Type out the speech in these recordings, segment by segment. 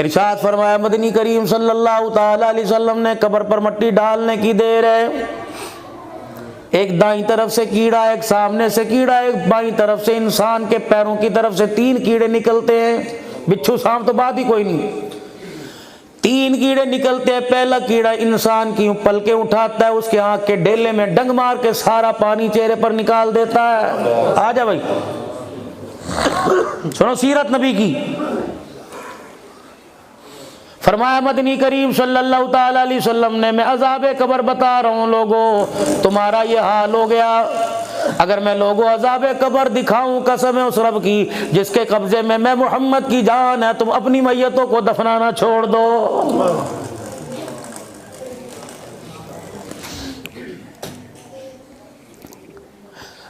इरशाद फरमाया मदनी करीम सल्लल्लाहु ताला अलैहि वसल्लम ने कब्र पर मट्टी डालने की देर है, एक दाईं तरफ से कीड़ा, एक सामने से कीड़ा, एक बाईं तरफ से, इंसान के पैरों की तरफ से 3 कीड़े निकलते हैं। बिच्छू सांप तो बात ही कोई नहीं, 3 कीड़े निकलते हैं। पहला कीड़ा इंसान की पलकें उठाता है, उसके आंख के डेले में डंग मार के सारा पानी चेहरे पर निकाल देता है। आ जा भाई, सुनो सीरत नबी की। फरमाया मदनी करीम सल्लल्लाहु ताला अलैहि वसल्लम ने, मैं अज़ाबे कब्र बता रहा हूँ लोगों, तुम्हारा ये हाल हो गया। अगर मैं लोगों अज़ाबे कब्र दिखाऊं, कसम है उस रब की जिसके कब्जे में मैं मोहम्मद की जान है, तुम अपनी मैयतों को दफनाना छोड़ दो।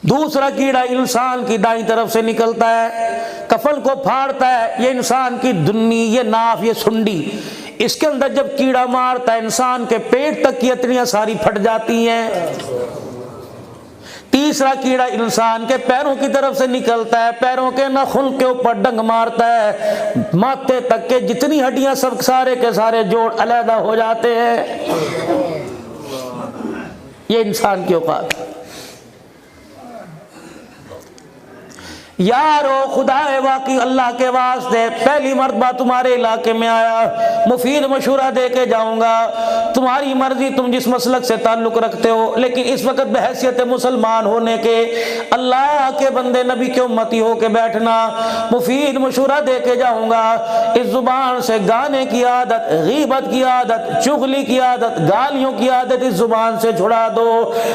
दूसरा कीड़ा इंसान की दाईं तरफ से निकलता है, कफन को फाड़ता है। ये इंसान की दुन्नी, ये नाफ, ये सुंडी, इसके अंदर जब कीड़ा मारता है इंसान के पेट तक की अतड़ियां सारी फट जाती हैं। तीसरा कीड़ा इंसान के पैरों की तरफ से निकलता है, पैरों के नाखून के ऊपर डंग मारता है, माथे तक के जितनी हड्डियां सब सारे के सारे जोड़ अलग हो जाते हैं। ये इंसान की औकात है। यारो खुदा वाकई अल्लाह के वास्ते पहली मर्तबा तुम्हारे इलाके में आया, मुफीद मशूरा दे के जाऊंगा। तुम्हारी मर्जी, तुम जिस मसलक से ताल्लुक रखते हो, लेकिन इस वक्त बहैसियत मुसलमान होने के, अल्लाह के बंदे नबी के उम्मती हो के बैठना। मुफीद मशूरा दे के जाऊंगा। इस जुबान से गाने की आदत, गीबत की आदत, चुगली की आदत, गालियों की आदत इस जुबान से छुड़ा दो,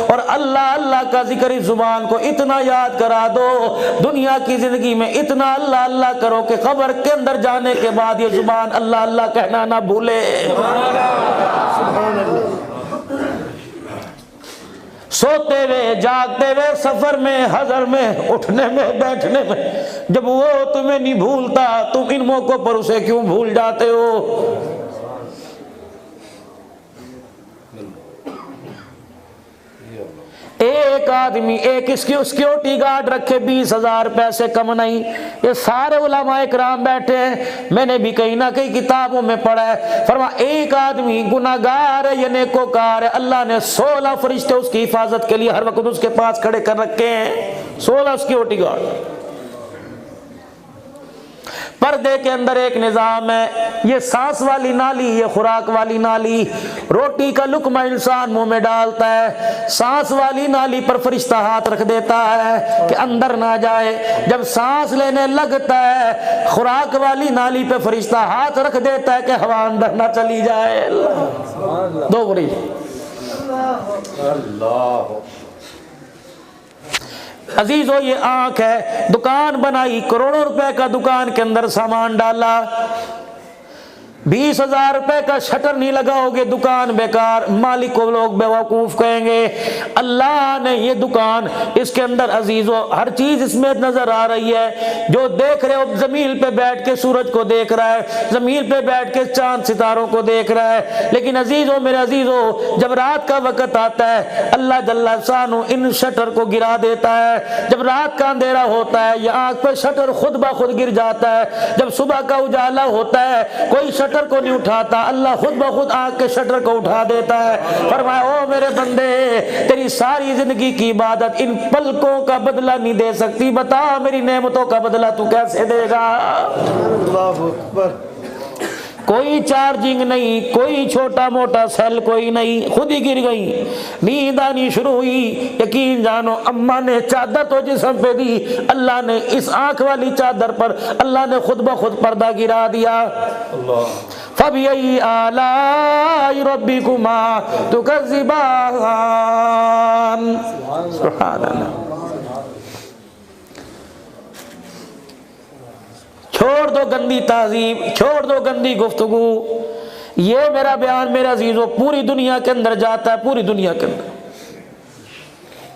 और अल्लाह अल्लाह का जिक्र इस जुबान को इतना याद करा दो, दुनिया की जिंदगी में इतना अल्लाह अल्लाह करो कि कब्र के अंदर जाने के बाद ये जुबान अल्लाह अल्लाह कहना ना भूले। सोते हुए, जागते हुए, सफर में, हजर में, उठने में, बैठने में, जब वो तुम्हें नहीं भूलता, तुम इन मौकों पर उसे क्यों भूल जाते हो? एक आदमी एक सिक्योरिटी गार्ड रखे 20,000 पैसे कम नहीं। ये सारे उलमाए किराम बैठे हैं, मैंने भी कहीं ना कहीं किताबों में पढ़ा है। फरमा एक आदमी गुनाहगार है या नेकोकार है, अल्लाह ने 16 फरिश्ते उसकी हिफाजत के लिए हर वक्त उसके पास खड़े कर रखे हैं। 16 सिक्योरिटी गार्ड। पर्दे के अंदर एक निजाम है, ये सांस वाली नाली, ये खुराक वाली नाली। रोटी का लुकमा इंसान मुंह में डालता है, सांस वाली नाली पर फरिश्ता हाथ रख देता है कि अंदर ना जाए। जब सांस लेने लगता है, खुराक वाली नाली पे फरिश्ता हाथ रख देता है कि हवा अंदर ना चली जाए। दो बुरी अजीजो, ये आंख है, दुकान बनाई, करोड़ों रुपए का दुकान के अंदर सामान डाला, 20,000 रुपए का शटर नहीं लगाओगे, दुकान बेकार, मालिक को लोग बेवकूफ कहेंगे। अल्लाह ने ये दुकान, इसके अंदर अजीजों हर चीज इसमें नजर आ रही है। जो देख रहे हो, जमीन पे बैठ के सूरज को देख रहा है, जमीन पे बैठ के चांद सितारों को देख रहा है। लेकिन अजीजों, मेरे अजीजों, जब रात का वक्त आता है, अल्लाह जल्ला शानु इन शटर को गिरा देता है। जब रात का अंधेरा होता है, ये आंख पे शटर खुद ब खुद गिर जाता है। जब सुबह का उजाला होता है, कोई शटर को नहीं उठाता, अल्लाह खुद ब खुद आंख के शटर को उठा देता है। फरमाया, ओ मेरे बंदे, तेरी सारी जिंदगी की इबादत इन पलकों का बदला नहीं दे सकती, बता मेरी नेमतों का बदला तू कैसे देगा? अल्लाहू अकबर। कोई चार्जिंग नहीं, कोई छोटा मोटा सेल कोई नहीं, खुद ही गिर गई, नींद आनी शुरू हुई। यकीन जानो, अम्मा ने चादर तो जिस्म पे दी, अल्लाह ने इस आंख वाली चादर पर अल्लाह ने खुद ब खुद पर्दा गिरा दिया। फबिअय्यि आलाइ रब्बिकुमा तुकज़्ज़िबान। सुभान अल्लाह। छोड़ दो गंदी तहजीब, छोड़ दो गंदी गुफ्तगू। ये मेरा बयान मेरे अजीजों पूरी दुनिया के अंदर जाता है, पूरी दुनिया के अंदर।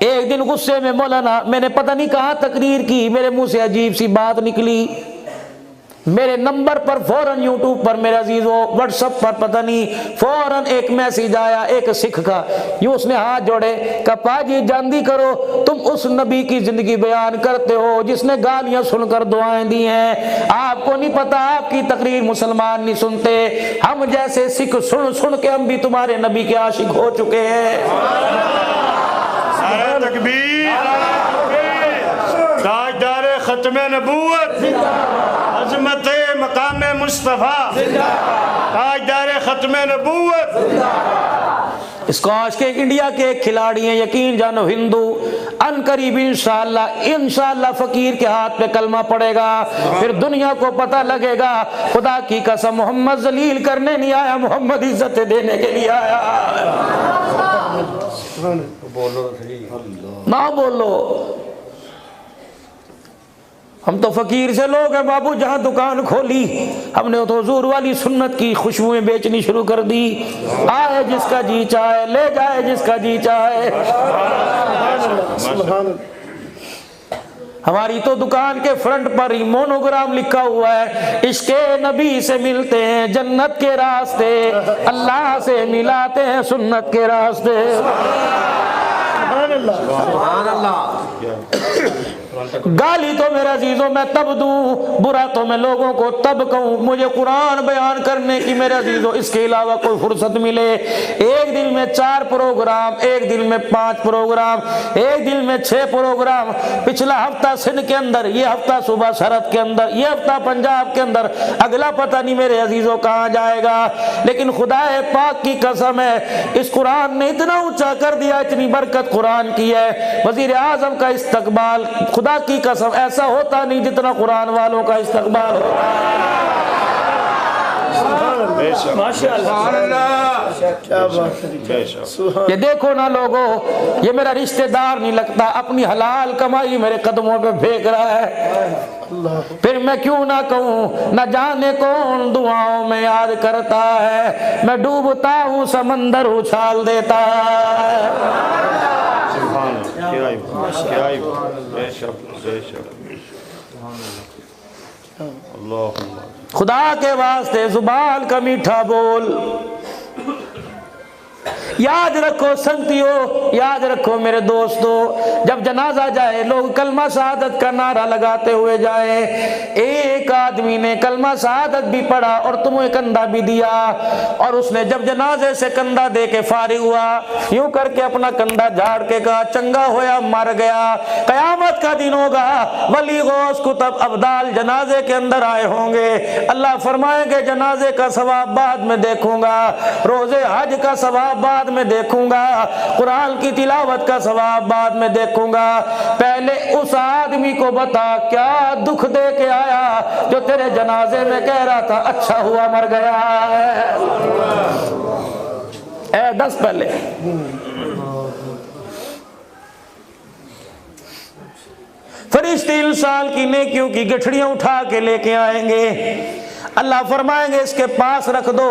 एक दिन गुस्से में मौलाना, मैंने पता नहीं कहाँ तकरीर की, मेरे मुंह से अजीब सी बात निकली। मेरे नंबर पर फौरन यूट्यूब पर मेरे अजीजों, व्हाट्सएप पर पता नहीं फौरन एक मैसेज आया एक सिख का, यूं उसने हाथ जोड़े, कहा पाजी जानदी करो तुम उस नबी की जिंदगी बयान करते हो जिसने गालियां सुनकर दुआएं दी हैं, आपको नहीं पता आपकी तकरीर मुसलमान नहीं सुनते, हम जैसे सिख सुन सुन के हम भी तुम्हारे नबी के आशिक हो चुके हैं। ताजदार खत्मे नबूवत अज़मत मकाम मुस्तफ़ा, ताजदार खत्मे नबूवत। इस काश के इंडिया के खिलाड़ी हैं, यकीन जानो हिंदू, अनकरीब इंशाअल्लाह फकीर के हाथ पे कलमा पड़ेगा, फिर दुनिया को पता लगेगा खुदा की कसम मोहम्मद जलील करने नहीं आया, मोहम्मद इज्जत देने के लिए आया। ना बोलो, हम तो फकीर से लोग हैं बाबू, जहां दुकान खोली हमने तो हुजूर वाली सुन्नत की खुशबुएं बेचनी शुरू कर दी, आए जिसका जी चाहे ले जाए जिसका जी चाहे। हमारी तो दुकान के फ्रंट पर ही मोनोग्राम लिखा हुआ है, इश्के नबी से मिलते हैं जन्नत के रास्ते, अल्लाह से मिलाते हैं सुन्नत के रास्ते। गाली तो मेरे अजीजों मैं तब दूं, बुरा तो मैं लोगों को तब कहूं, मुझे कुरान बयान करने की मेरे अजीजों इसके अलावा कोई फुर्सत मिले। एक दिन में 4 प्रोग्राम, एक दिन में 5 प्रोग्राम, एक दिन में 6 प्रोग्राम, पिछला हफ्ता सिंध के अंदर, ये हफ्ता सुबह सरहद के अंदर, ये हफ्ता पंजाब के अंदर, अगला पता नहीं मेरे अजीजों कहाँ जाएगा। लेकिन खुदाए पाक की कसम है, इस कुरान ने इतना ऊंचा कर दिया, इतनी बरकत कुरान की है। वजीर आजम का इस्तकबाल खुदा की कसम ऐसा होता नहीं जितना कुरान वालों का इस्तकबाल होता है। ये देखो ना लोगों, ये मेरा रिश्तेदार नहीं लगता, अपनी हलाल कमाई मेरे कदमों पे फेंक रहा है, फिर मैं क्यों ना कहूँ, न जाने कौन दुआओं में याद करता है, मैं डूबता हूँ समंदर उछाल देता है। खुदा के वास्ते जुबान का मीठा बोल, याद रखो संगतियों, याद रखो मेरे दोस्तों, जब जनाजा जाए लोग कलमा शहादत का नारा लगाते हुए जाए। एक आदमी ने कलमा शहादत भी पढ़ा और तुम्हें कंधा भी दिया, और उसने जब जनाजे से कंधा दे के फारिग हुआ, यूं करके अपना कंधा झाड़ के कहा चंगा होया मर गया। कयामत का दिन होगा, वली गौस कुतुब अब्दाल जनाजे के अंदर आए होंगे, अल्लाह फरमाएंगे जनाजे का सवाब बाद में देखूंगा, रोजे हज का सवाब बाद में देखूंगा, कुरान की तिलावत का सवाब बाद में देखूंगा। पहले उस आदमी को बता क्या दुख दे के आया जो तेरे जनाजे में कह रहा था अच्छा हुआ मर गया है। 10 पहले फरिश्ते इंसान की नेकियों की गठड़ियां उठा के लेके आएंगे। अल्लाह फरमाएंगे इसके पास रख दो,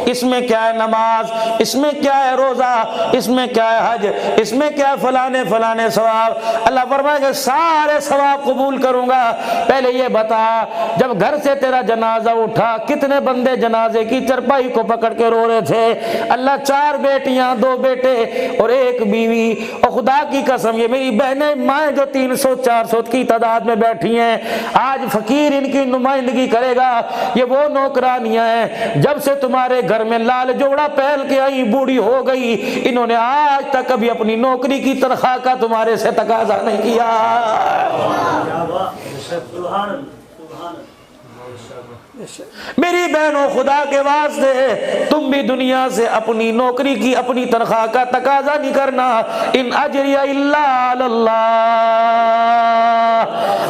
इसमें क्या है नमाज, इसमें क्या है रोजा, इसमें क्या है हज, इसमें क्या है फलाने फलाने सवाब। अल्लाह फरमाएंगे सारे सवाब कबूल करूंगा, पहले ये बता जब घर से तेरा जनाजा उठा कितने बंदे जनाजे की चरपाई को पकड़ के रो रहे थे। अल्लाह 4 बेटियां 2 बेटे और 1 बीवी, और खुदा की कसम ये मेरी बहनें माएँ जो 300-400 की तादाद में बैठी हैं, आज फकीर इनकी नुमाइंदगी करेगा। ये वो नौकरानियां हैं जब से तुम्हारे घर में लाल जोड़ा पहल के आई बूढ़ी हो गई, इन्होंने आज तक कभी अपनी नौकरी की तनख्वाह का तुम्हारे से तकाजा नहीं किया। मेरी बहनों खुदा के वास्ते तुम भी दुनिया से अपनी नौकरी की अपनी तनख्वाह का तकाजा नहीं करना। इन अजरिया इल्ला अल्लाह,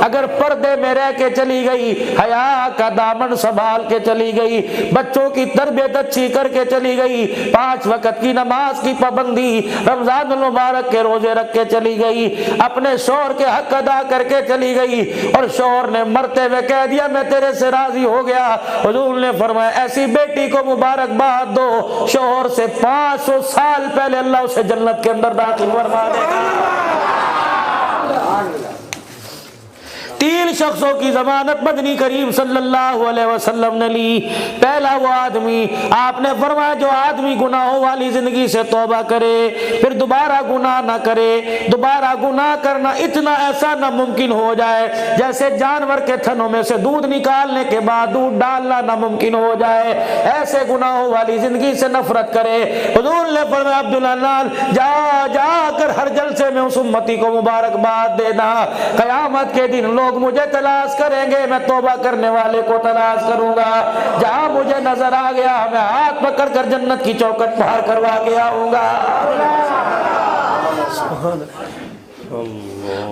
अगर पर्दे में रह के चली गई, हया का दामन संभाल के चली गई, बच्चों की तरबियत अच्छी करके चली गई, 5 वक्त की नमाज की पाबंदी, रमजान मुबारक के रोजे रख के चली गई, अपने शौहर के हक अदा करके चली गई, और शौहर ने मरते हुए कह दिया मैं तेरे से राजी हो गया, हुजूर ने फरमाया ऐसी बेटी को मुबारकबाद दो, शौहर से 500 साल पहले अल्लाह उसे जन्नत के अंदर दाखिल फरमा देगा। 3 शख्सों की जमानत मदनी करीम सल्लल्लाहु अलैहि वसल्लम ने ली। पहला वो आदमी, आपने फरमाया जो आदमी गुनाहों वाली जिंदगी से तौबा करे फिर दोबारा गुनाह ना करे। दोबारा गुनाह करना इतना ऐसा नामुमकिन हो जाए जैसे जानवर के थनों में से दूध निकालने के बाद दूध डालना नामुमकिन हो जाए। ऐसे गुनाहों वाली जिंदगी से नफरत करे। हुजूर ने फरमाया अब्दुल्लाह नाल जाकर हर जलसे में उस उम्मती को मुबारकबाद देना, कयामत के दिन लोग मुझे तलाश करेंगे, मैं तौबा करने वाले को तलाश करूंगा। जहां मुझे नजर आ गया मैं हाथ पकड़ कर जन्नत की चौखट पार करवा के आऊंगा।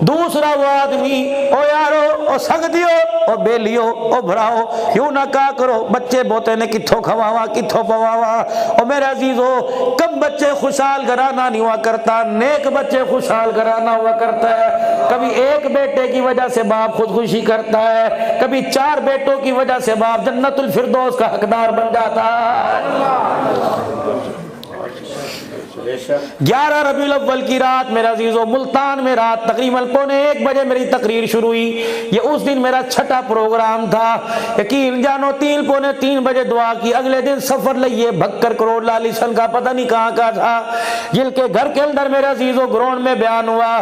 दूसरा वो आदमी, ओ यारो ओ सगदियो ओ बेलियो ओ भराओ यूं ना का करो, बच्चे बोते ने किथों खवावा किथों पवावा। ओ मेरे अजीजो, कब बच्चे खुशहाल घराना नहीं हुआ करता, नेक बच्चे खुशहाल घराना हुआ करता है। कभी एक बेटे की वजह से बाप खुदकुशी करता है, कभी 4 बेटों की वजह से बाप जन्नतुल फिरदौस का हकदार बन जाता है। 11 रबीउल अव्वल की रात मेरा अजीजों, मुल्तान में रात तकरीबन 1:15 बजे मेरी तकरीर शुरू हुई। ये उस दिन मेरा छठा प्रोग्राम था। यकीन जानो 3:45 बजे दुआ की। अगले दिन सफर लिए भक्कर करोड़ लाली सन का पता नहीं कहाँ का था, जिनके घर के अंदर मेरे अजीजों ग्राउंड में बयान हुआ।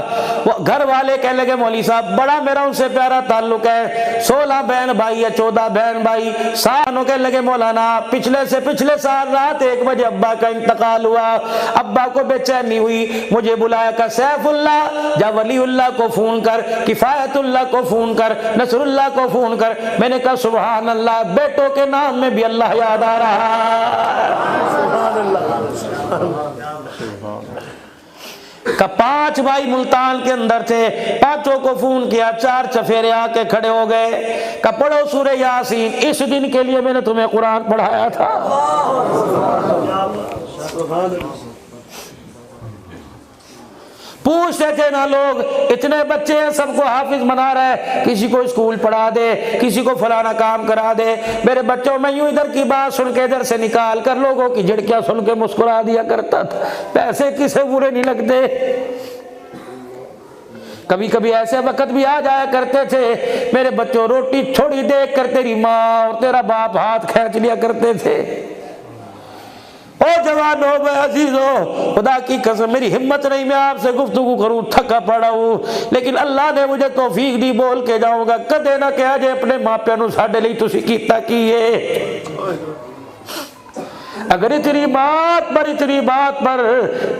वो घर वाले कहने लगे मौली साहब बड़ा मेरा उनसे प्यारा ताल्लुक है, 16 बहन भाई या 14 बहन भाई। सानों कहने लगे मौलाना पिछले साल रात 1 बजे अब्बा का इंतकाल हुआ। अब्बा को बेचैनी हुई, मुझे बुलाया का सैफुल्लाह जा वलीउल्लाह को फोन कर, किफायतुल्लाह को फोन कर, नसरुल्लाह को फोन कर। मैंने कहा सुभान अल्लाह, बेटों के नाम में भी अल्लाह याद आ रहा का 5 भाई मुल्तान के अंदर थे, 5 को फोन किया, 4 चफेरे आके खड़े हो गए। का पढ़ो सूरह यासीन, इस दिन के लिए मैंने तुम्हें कुरान पढ़ाया था। पूछते थे ना लोग, इतने बच्चे हैं सबको हाफिज बना रहा है, किसी को स्कूल पढ़ा दे, किसी को फलाना काम करा दे। मेरे बच्चों में यूं इधर की बात सुन के इधर से निकाल कर लोगों की झिड़कियां सुन के मुस्कुरा दिया करता था। पैसे किसे बुरे नहीं लगते। कभी कभी ऐसे वक्त भी आ जाया करते थे मेरे बच्चों, रोटी छोड़ी देख कर तेरी माँ और तेरा बाप हाथ खींच लिया करते थे। ओ जवानो मैं अजीजों, खुदा की कसम मेरी हिम्मत नहीं मैं आपसे गुफ्तगू करूं, थका पड़ा हूं, लेकिन अल्लाह ने मुझे तौफीक दी, बोल के जाऊंगा। कदे ना कहा जे अपने मापिया नूं साडे लई तुसीं कीता की है। अगर इतनी बात पर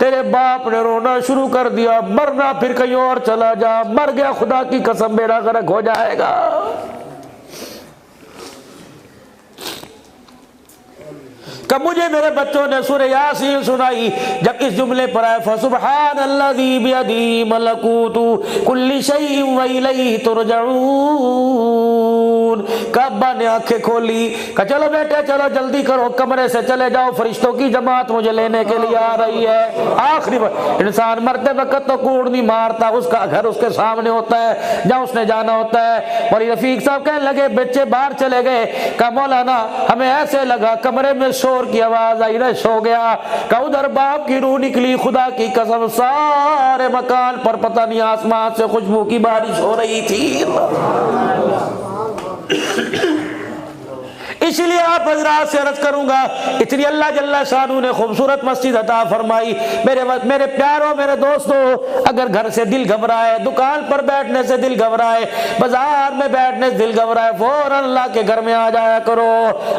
तेरे बाप ने रोना शुरू कर दिया, मरना फिर कहीं और चला जा, मर गया खुदा की कसम बेड़ा गर्क हो जाएगा। कब मुझे मेरे बच्चों ने सूरह यासीन सुनाई, जब इस जुमले पर आया फसुब्हानल्लज़ी बियदिही मलकूतु कुल्ली शैइन व इलैहि तुरजऊन। अब्बा ने आंखें खोली, कहा चलो बेटे चलो जल्दी करो, कमरे से चले जाओ, फरिश्तों की जमात मुझे लेने के लिए आ रही है। आखिरी इंसान मरते वक्त तो कूड़ नहीं मारता, उसका घर उसके सामने होता है जहाँ उसने जाना होता है। और रफीक साहब कहने लगे बच्चे बाहर चले गए। कहा मौलाना हमें ऐसे लगा कमरे में शोर की आवाज आई, रश हो गया। कहा उधर बाप की रूह निकली, खुदा की कसम सारे मकान पर पता नहीं आसमान से खुशबू की बारिश हो रही थी। इसलिए आप हजरात से अर्ज करूंगा, इतनी अल्लाह जल्ला शानू ने खूबसूरत मस्जिद अता फरमाई। मेरे प्यारों मेरे दोस्तों, अगर घर से दिल घबराए, दुकान पर बैठने से दिल घबराए, बाजार में बैठने से दिल घबराए, फौरन अल्लाह के घर में आ जाया करो।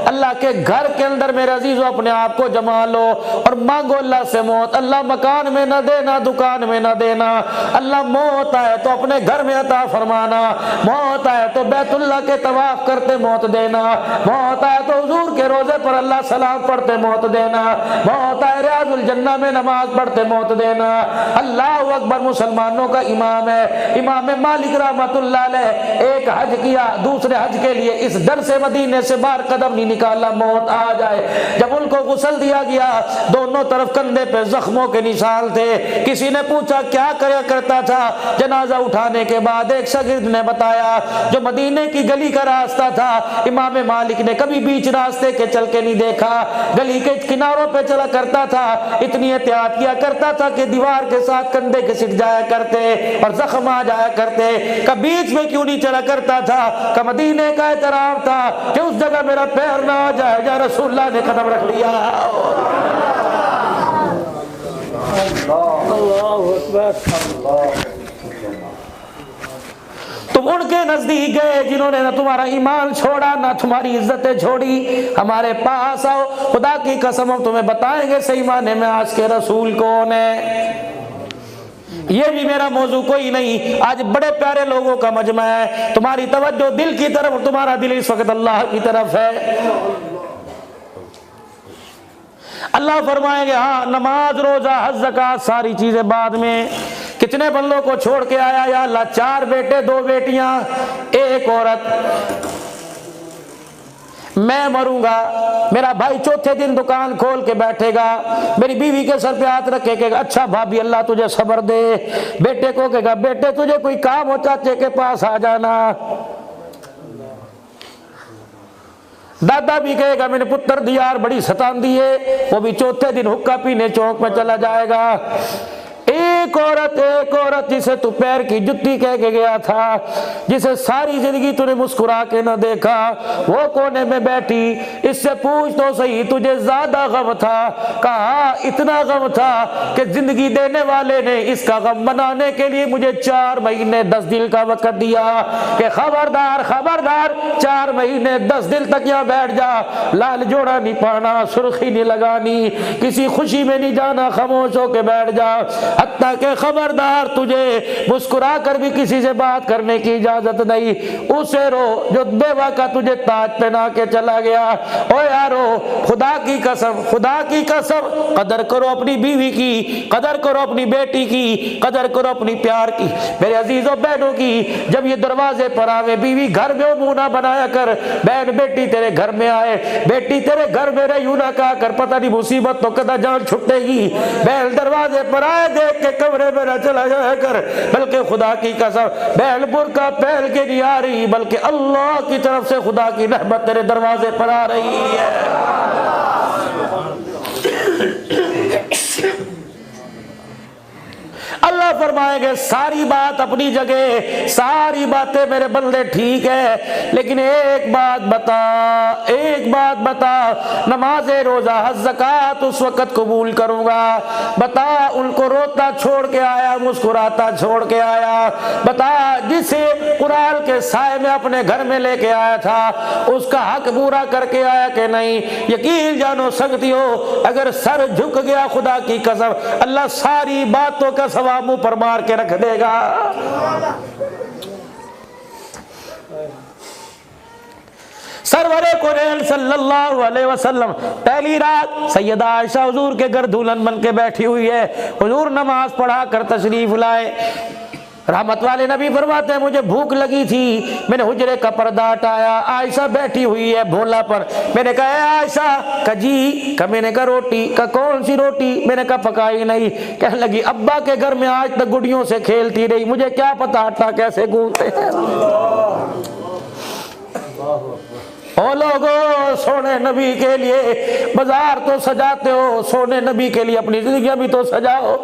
अल्लाह के घर के अंदर मेरे अजीजों अपने आप को जमा लो और मांगो अल्लाह से मौत। अल्लाह मकान में न देना, दुकान में न देना। अल्लाह मौत आए तो अपने घर में अता फरमाना, मौत आए तो बैतुल्लाह के तवाफ करते मौत देना, मौत आए तो हुजूर के रोजे पर अल्लाह सलाम पढ़ते मौत देना, मौत आए रियाजुल जन्नह में नमाज पढ़ते मौत देना। अल्लाह अकबर मुसलमानों का इमाम है, इमाम मालिक रहमतुल्लाह अलैह। एक हज किया, दूसरे हज के लिए इस दर से मदीने से बाहर कदम नहीं निकाला, मौत आ जाए। जब उनको गुस्ल दिया गया, दोनों तरफ कंधे पे जख्मों के निशान थे। किसी ने पूछा क्या करया करता था? जनाजा उठाने के बाद एक शागिर्द ने बताया, जो मदीने की गली का रास्ता था, इमाम मालिक ने कभी बीच रास्ते के चल के नहीं देखा, गली के किनारों पे चला करता था, इतनी एहतियात किया करता था कि दीवार के साथ कंधे के सिट जाया करते और जख्म आ जाया करते। कभी बीच में क्यों नहीं चला करता था? कि मदीने का एहतराम था कि उस जगह मेरा पैर ना आ जाए, या रसूलुल्लाह ने कदम रख लिया। तुम उनके नजदीक गए जिन्होंने ना तुम्हारा ईमान छोड़ा ना तुम्हारी इज्जतें छोड़ी। हमारे पास आओ, खुदा की कसम हम तुम्हें बताएंगे सही माने में आज के रसूल कौन है। ये भी मेरा मौजू कोई नहीं, आज बड़े प्यारे लोगों का मजमा है। तुम्हारी तवज्जो दिल की तरफ, तुम्हारा दिल इस वक्त अल्लाह की तरफ है। अल्लाह फरमाएंगे हाँ, नमाज, रोजा, हज, ज़कात सारी चीजें बाद में। कितने बंदों को छोड़ के आया या अल्लाह? 4 बेटे, 2 बेटियां, 1 औरत। मैं मरूंगा, मेरा भाई चौथे दिन दुकान खोल के बैठेगा, मेरी बीवी के सर पे हाथ रखे कहेगा अच्छा भाभी अल्लाह तुझे सब्र दे। बेटे को कहेगा बेटे तुझे कोई काम हो चाचे के पास आ जाना। दादा भी कहेगा मैंने पुत्र दियार बड़ी सतान दी है, वो भी चौथे दिन हुक्का पीने चौक में चला जाएगा। एक औरत जिसे तू पैर की जुत्ती कह के गया था, जिसे सारी जिंदगी तूने मुस्कुरा के न देखा, वो कोने में बैठी, इससे पूछ तो सही तुझे ज्यादा गम था? कहा इतना गम था कि जिंदगी देने वाले ने इसका गम बनाने के लिए मुझे 4 महीने 10 दिन का वक्त दिया कि खबरदार खबरदार 4 महीने 10 दिन तक यहाँ बैठ जा, लाल जोड़ा नहीं पाना, सुर्खी नहीं लगानी, किसी खुशी में नहीं जाना, खामोश होके बैठ जा। हत्ता के खबरदार तुझे मुस्कुरा कर भी किसी से बात करने की इजाजत नहीं। उसे रो जो बेवा का तुझे ताज पहना के चला गया। ओ यारो खुदा की कसम, खुदा की कसम, कदर करो अपनी बीवी की, कदर करो अपनी बेटी की, कदर करो अपनी प्यार की, मेरे अजीजों बहनों की। जब ये दरवाजे पर आवे, बीवी घर में मुंह ना बनाया कर, बहन बेटी तेरे घर में आए, बेटी तेरे घर में रही ना कहा कर पता नहीं मुसीबत तो कदा जान छुटेगी। बहन दरवाजे पर आए देख के कमरे में न चला जाया कर, बल्कि खुदा की कसम बहन बुर्का पहन के नहीं आ रही, बल्कि अल्लाह की तरफ से खुदा की रहमत तेरे दरवाजे पर आ रही है। अल्लाह फरमाएंगे सारी बात अपनी जगह, सारी बातें मेरे बंदे ठीक है, लेकिन एक बात बता, एक बात बता, नमाज, रोजा, हज, ज़कात उस वक्त कबूल करूंगा। बता उनको रोता छोड़ के आया, मुस्कुराता छोड़ के आया। बता जिसे कुरान के साए में अपने घर में लेके आया था, उसका हक पूरा करके आया कि नहीं? यकीन जानो सकती हो, अगर सर झुक गया खुदा की कसम अल्लाह सारी बातों का सवाब मुंह पर मार के रख देगा। सरवरे कुरैन सल्लल्लाहु अलैहि वसल्लम पहली रात सैयदा आयशा हुजूर के घर दुल्हन बन के बैठी हुई है। हुजूर नमाज पढ़ा कर तशरीफ लाए। रहमत वाले नबी फरमाते हैं मुझे भूख लगी थी, मैंने हुजरे का पर्दा हटाया, आयशा बैठी हुई है भोला पर। मैंने कहा आयशा का जी का, मैंने कहा रोटी का, कौन सी रोटी? मैंने कहा पकाई नहीं। कहने लगी अब्बा के घर में आज तक गुड़ियों से खेलती रही, मुझे क्या पता आटा कैसे गूंथते हैं। ओ लोगो सोने नबी के लिए बाजार तो सजाते हो, सोने नबी के लिए अपनी जिंदगी भी तो सजाओ।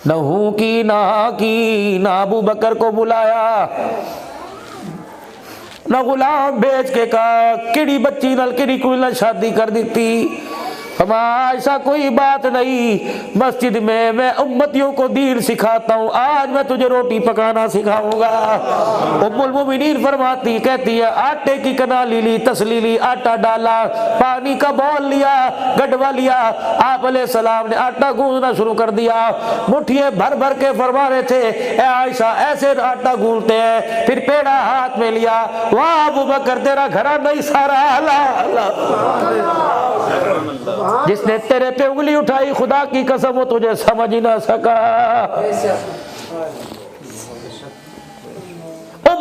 नहू की ना अबू बकर को बुलाया, न गुलाम बेच के कहा किड़ी बच्ची नल किड़ी कोई न शादी कर दी थी। ऐसा कोई बात नहीं, मस्जिद में मैं उम्मतियों को दीन सिखाता हूँ, आज मैं तुझे रोटी पकाना सिखाऊंगा। उम्मुल मोमिनीन फरमाती कहती है आटे की कनाली ली, तसली ली, आटा डाला, पानी का बॉल लिया, गडवा लिया, आप अलैहिस्सलाम ने आटा गूंदना शुरू कर दिया। मुठिए भर भर के फरमा रहे थे ए आयशा ऐसे आटा गूंदते हैं। फिर पेड़ा हाथ में लिया, वाह अबू बकर तेरा घरा नहीं सारा जिसने तेरे पे उंगली उठाई खुदा की कसम वो तुझे समझ ही ना सका।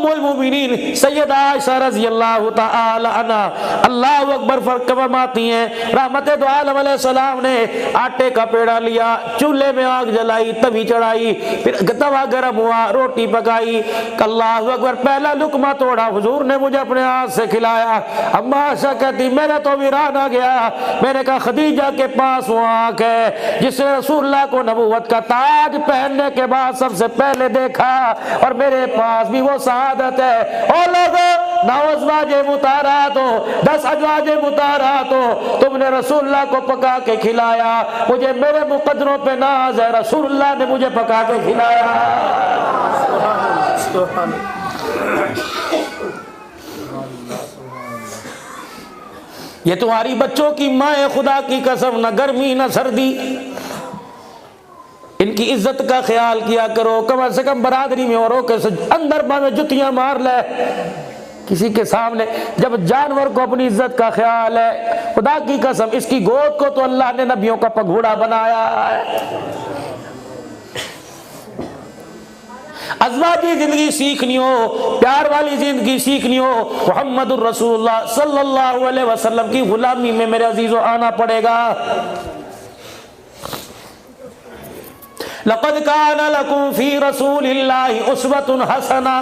उम्मुल मोमिनीन सैयदा आयशा रज़ियल्लाहु ताला अन्हा अल्लाहु अकबर फरमाती हैं, रहमत दो आलम अलैहिस्सलाम ने आटे का पेड़ा लिया, चूल्हे में आग जलाई, तवी चढ़ाई, फिर तवा गर्म हुआ, रोटी पकाई, अल्लाहु अकबर पहला लुकमा तोड़ा, हुजूर ने मुझे अपने हाथ से खिलाया। अम्मा आयशा कहती मेरा तो वीरान आ गया। मैंने कहा खदीजा के पास वो आंख है जिसने रसूलुल्लाह को नबूवत का ताज पहनने के बाद सबसे पहले देखा, और मेरे पास भी वो शहादत है। ओ लोगों, 9 अज़वाजे मुतारात हो, 10 अज़वाजे मुतारात हो, तुमने रसूलुल्लाह को पका के खिलाया, मुझे मेरे मुकद्दरों पे नाज है, रसूलुल्लाह ने मुझे पका के खिलाया। ये तुम्हारी बच्चों की माँ है, खुदा की कसम, न गर्मी न सर्दी, इनकी इज्जत का ख्याल किया करो। कम से कम बरादरी में औरों के अंदर में जुतियां मार ले किसी के सामने। जब जानवर को अपनी इज्जत का ख्याल है, खुदा की कसम इसकी गोद को तो अल्लाह ने नबियों का पगोड़ा बनाया है। अज़वाजी जिंदगी सीखनी हो, प्यार वाली जिंदगी सीखनी हो, मुहम्मदुर रसूलुल्लाह सल्लल्लाहु अलैहि वसल्लम की गुलामी में मेरे अजीजों आना पड़ेगा। लक़द काना लकुम फी रसूलिल्लाहि उस्वतुन हसना।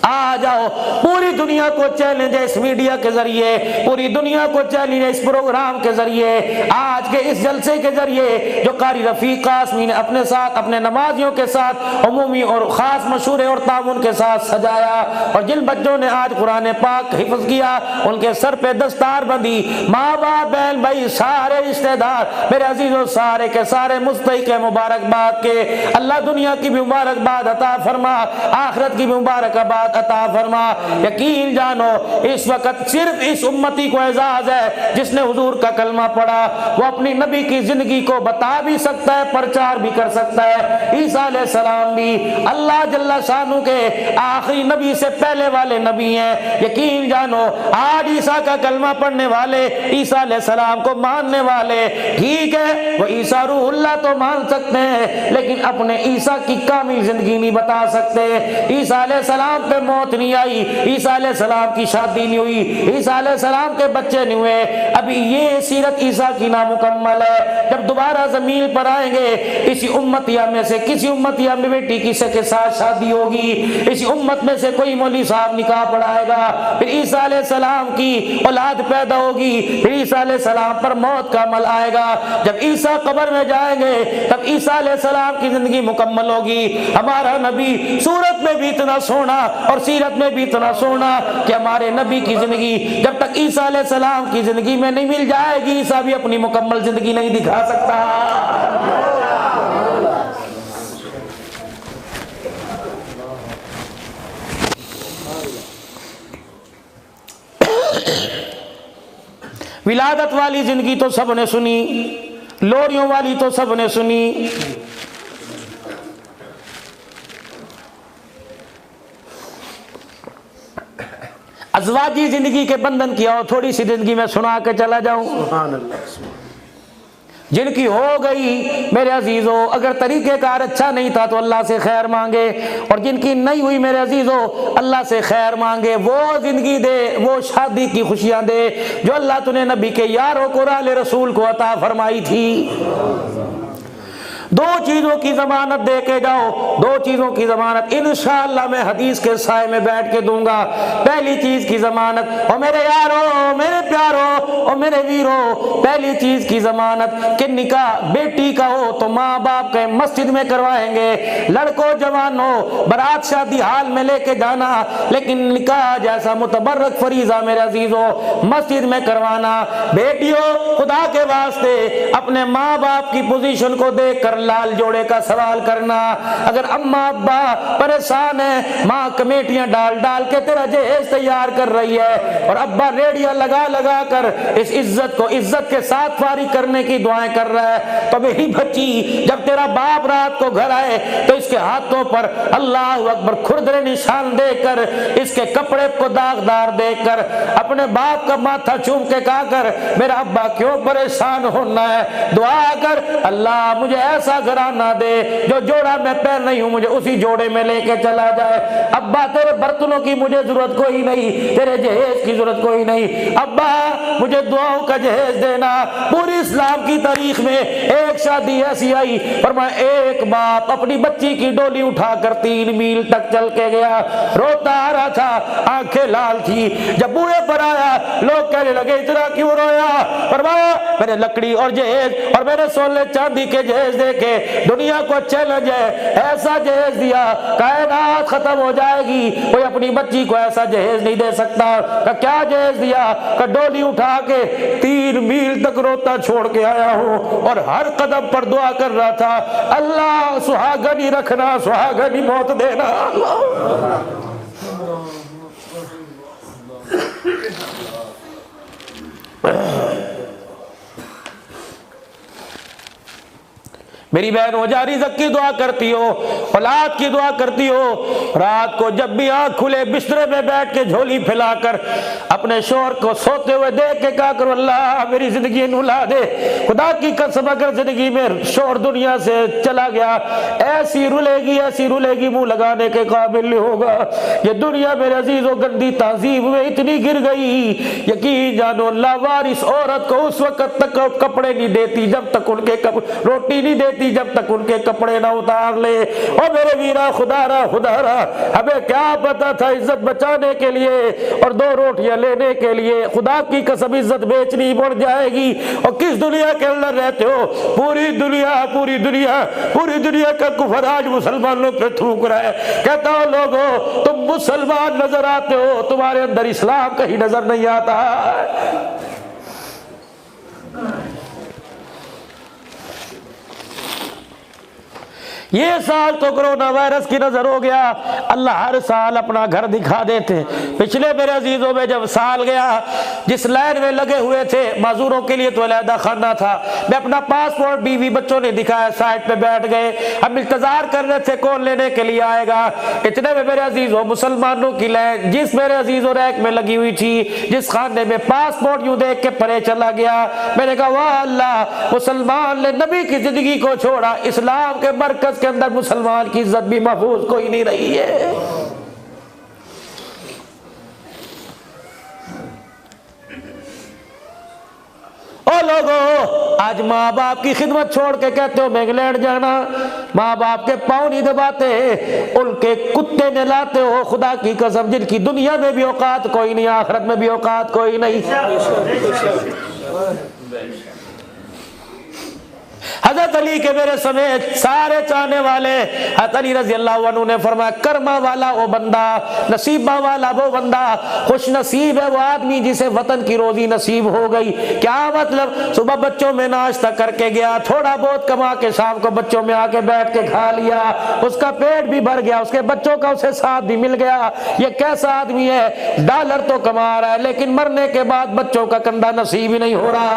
आ जाओ, पूरी दुनिया को चैलेंज है इस मीडिया के जरिए, पूरी दुनिया को चैलेंज है इस प्रोग्राम के जरिए, आज के इस जलसे के जरिए जो कारी रफीक कासमी ने अपने साथ, अपने नमाजियों के साथ उमूमी और खास मशूरे और तामुन के साथ सजाया। और जिन बच्चों ने आज कुरान पाक हिफ्ज किया, उनके सर पे दस्तार बंदी, माँ बाप बहन भाई सारे रिश्तेदार, मेरे अजीजों सारे के सारे मुस्तहिक मुबारकबाद के। अल्लाह दुनिया की भी मुबारकबाद अता फरमा, आखिरत की भी मुबारकबाद अता फरमा। यकीन जानो इस वक्त सिर्फ इस उम्मती को एजाज है जिसने हुजूर का कलमा पढ़ा, वो अपनी नबी की जिंदगी को बता भी सकता है, प्रचार भी कर सकता है। ईसा अलैहिस्सलाम भी अल्लाह जल्ला शानू के आखिरी नबी से पहले वाले नबी हैं। यकीन जानो आज ईसा का कलमा पढ़ने वाले, ईसा अलैहिस्सलाम को मानने वाले, ठीक है वो ईसा रूहुल्लाह तो मान सकते हैं, लेकिन अपने ईसा की कामिल जिंदगी नहीं बता सकते। ईसा अलैहिस्सलाम पे मौत नहीं आई, ईसा अलैहिस्सलाम की शादी नहीं हुई, ईसा अलैहिस्सलाम के बच्चे नहीं हुए, अभी ये सीरत ईसा की नामुकम्मल है। जब दोबारा जमीन पर आएंगे, इसी उम्मतिया में से किसी उम्मतिया में बेटी किसी के साथ शादी होगी, इसी उम्मत में से कोई मौलवी साहब निकाह पढ़ाएगा, फिर ईसा अलैहिस्सलाम की औलाद पैदा होगी, फिर ईसा अलैहिस्सलाम पर मौत का अमल आएगा। जब ईसा कब्र में जाएंगे तब ईसा अलैहिस्सलाम की जिंदगी मुकम्मल होगी। हमारा नबी सूरत में भी इतना सोना और सीरत में भी इतना सोना कि हमारे नबी की जिंदगी जब तक ईसा अलैहिस्सलाम की जिंदगी में नहीं मिल जाएगी, ईसा भी अपनी मुकम्मल जिंदगी नहीं दिखा सकता। विलादत वाली जिंदगी तो सबने सुनी, लोरियों वाली तो सबने सुनी, अज़वाजी जिंदगी के बंधन की और थोड़ी सी जिंदगी में सुना के चला जाऊं। जिनकी हो गई मेरे अजीजों, अगर तरीक़ेकार अच्छा नहीं था तो अल्लाह से खैर मांगे, और जिनकी नहीं हुई मेरे अजीजों अल्लाह से खैर मांगे। वो जिंदगी दे, वो शादी की खुशियां दे जो अल्लाह तूने नबी के यारों को राले रसूल को अता फरमाई थी। दो चीजों की जमानत दे के जाओ, दो चीजों की जमानत इंशाअल्लाह मैं हदीस के साए में बैठ के दूंगा। पहली चीज की जमानत, ओ मेरे यारो, मेरे प्यारो, ओ मेरे वीरो, पहली चीज की जमानत कि निकाह बेटी का हो तो माँ बाप के मस्जिद में करवाएंगे। लड़कों जवानों बारात शादी हाल में लेके जाना, लेकिन निकाह जैसा मुतबर्रक फरीजा मेरे अजीजों मस्जिद में करवाना। बेटियों खुदा के वास्ते अपने माँ बाप की पोजीशन को देख कर लाल जोड़े का सवाल करना। अगर अम्मा अब्बा परेशान है, माँ कमेटियां डाल डाल के तेरा जहेज तैयार कर रही है, और अब्बा रेडिया लगा लगा कर इस इज्जत को इज्जत के साथ फारिग करने की दुआएं कर रहा है। तो मेरी बच्ची, जब तेरा बाप रात को घर आए तो इसके हाथों पर अल्लाह अकबर खुरदरे निशान देकर, इसके कपड़े को दागदार देकर अपने बाप का माथा चूम के कहा कर, मेरा अब्बा क्यों परेशान होना है, दुआ कर अल्लाह मुझे ऐसा घराना दे जो जोड़ा मैं पहन नहीं हूं मुझे उसी जोड़े में लेके चला जाए। अब्बा तेरे बर्तनों की मुझे जरूरत कोई नहीं, तेरे जहेज की जरूरत कोई नहीं, अब्बा मुझे दुआओं का जहेज देना। पूरी इस्लाम की तारीख में एक शादी ऐसी आई, फरमाया एक बाप अपनी बच्ची की डोली उठाकर 3 मील तक चल के गया, रोता आ रहा था, आंखें लाल थी। जब बूढ़े पर आया, लोग कहने लगे इतना क्यों रोया, फरमाया मैंने लकड़ी और जहेज और मैंने सोने चांदी के जहेज देके दुनिया को चैलेंज है, ऐसा जहेज दिया कायनात खत्म हो जाएगी, कोई अपनी बच्ची को ऐसा जहेज नहीं दे सकता। का क्या जहेज दिया, का डोली उठा के 3 मील तक रोता छोड़ के आया हूं और हर कदम पर दुआ कर रहा था, अल्लाह सुहागनी रखना, सुहागनी मौत देना। मेरी बहन हो जा रिज़्क़ की दुआ करती हो, औलाद की दुआ करती हो, रात को जब भी आंख खुले बिस्तरे में बैठ के झोली फैलाकर अपने शोहर को सोते हुए देख के कहा करो अल्लाह मेरी जिंदगी नुला दे। खुदा की कसम अगर जिंदगी में शोहर दुनिया से चला गया, ऐसी रुलेगी मुंह लगाने के काबिल नहीं होगा। ये दुनिया मेरे अजीजों गंदी तहजीब में इतनी गिर गई, यकीन जानो लावारिस औरत को उस वक्त तक कपड़े नहीं देती जब तक उनके रोटी नहीं देती जब तक उनके कपड़े ना उतार ले। और मेरे वीरा खुदारा हमें क्या पता था इज्जत बचाने के लिए और 2 रोटियां लेने के लिए खुदा की कसम इज्जत बेचनी पड़ जाएगी। और किस दुनिया के अंदर रहते हो, पूरी दुनिया का कुफर आज मुसलमानों पे थूक रहा है। कहता हो लोगों तुम मुसलमान नजर आते हो, तुम्हारे अंदर इस्लाम कहीं नजर नहीं आता। ये साल तो कोरोना वायरस की नजर हो गया, अल्लाह हर साल अपना घर दिखा देते। पिछले मेरे अजीजों में जब साल गया, जिस लाइन में लगे हुए थे माजूरों के लिए तो अलहदा खाना था, मैं अपना पासपोर्ट बीवी बच्चों ने दिखाया, साइड पे बैठ गए, हम इंतजार कर रहे थे कौन लेने के लिए आएगा। इतने में मेरे अजीजों मुसलमानों की लाइन जिस मेरे अजीजों रैक में लगी हुई थी, जिस खाने में पासपोर्ट यूं देख के परे चला गया। मैंने कहा वाह अल्लाह, मुसलमान ने नबी की जिंदगी को छोड़ा, इस्लाम के मरकज के अंदर मुसलमान की इज्जत भी महफूज कोई नहीं रही है। ओ लोगों, आज माँ बाप की खिदमत छोड़ के कहते हो मैं इंग्लैंड जाना, माँ बाप के पाँव नहीं दबाते, उनके कुत्ते नहलाते हो। खुदा की कसम जिनकी दुनिया में भी औकात कोई नहीं, आखिरत में भी औकात कोई नहीं। हजरत अली के मेरे समेत सारे चाहने वाले हजरत अली रजी अल्लाह अन्हु ने फरमाया कर्मा वाला वो बंदा, नसीबा वाला वो बंदा, खुश नसीब है वो आदमी जिसे वतन की रोजी नसीब हो गई। क्या मतलब, सुबह बच्चों में नाश्ता करके गया, थोड़ा बहुत कमा के शाम को बच्चों में आके बैठ के खा लिया, उसका पेट भी भर गया, उसके बच्चों का उसे साथ भी मिल गया। ये कैसा आदमी है, डॉलर तो कमा रहा है लेकिन मरने के बाद बच्चों का कंधा नसीब ही नहीं हो रहा।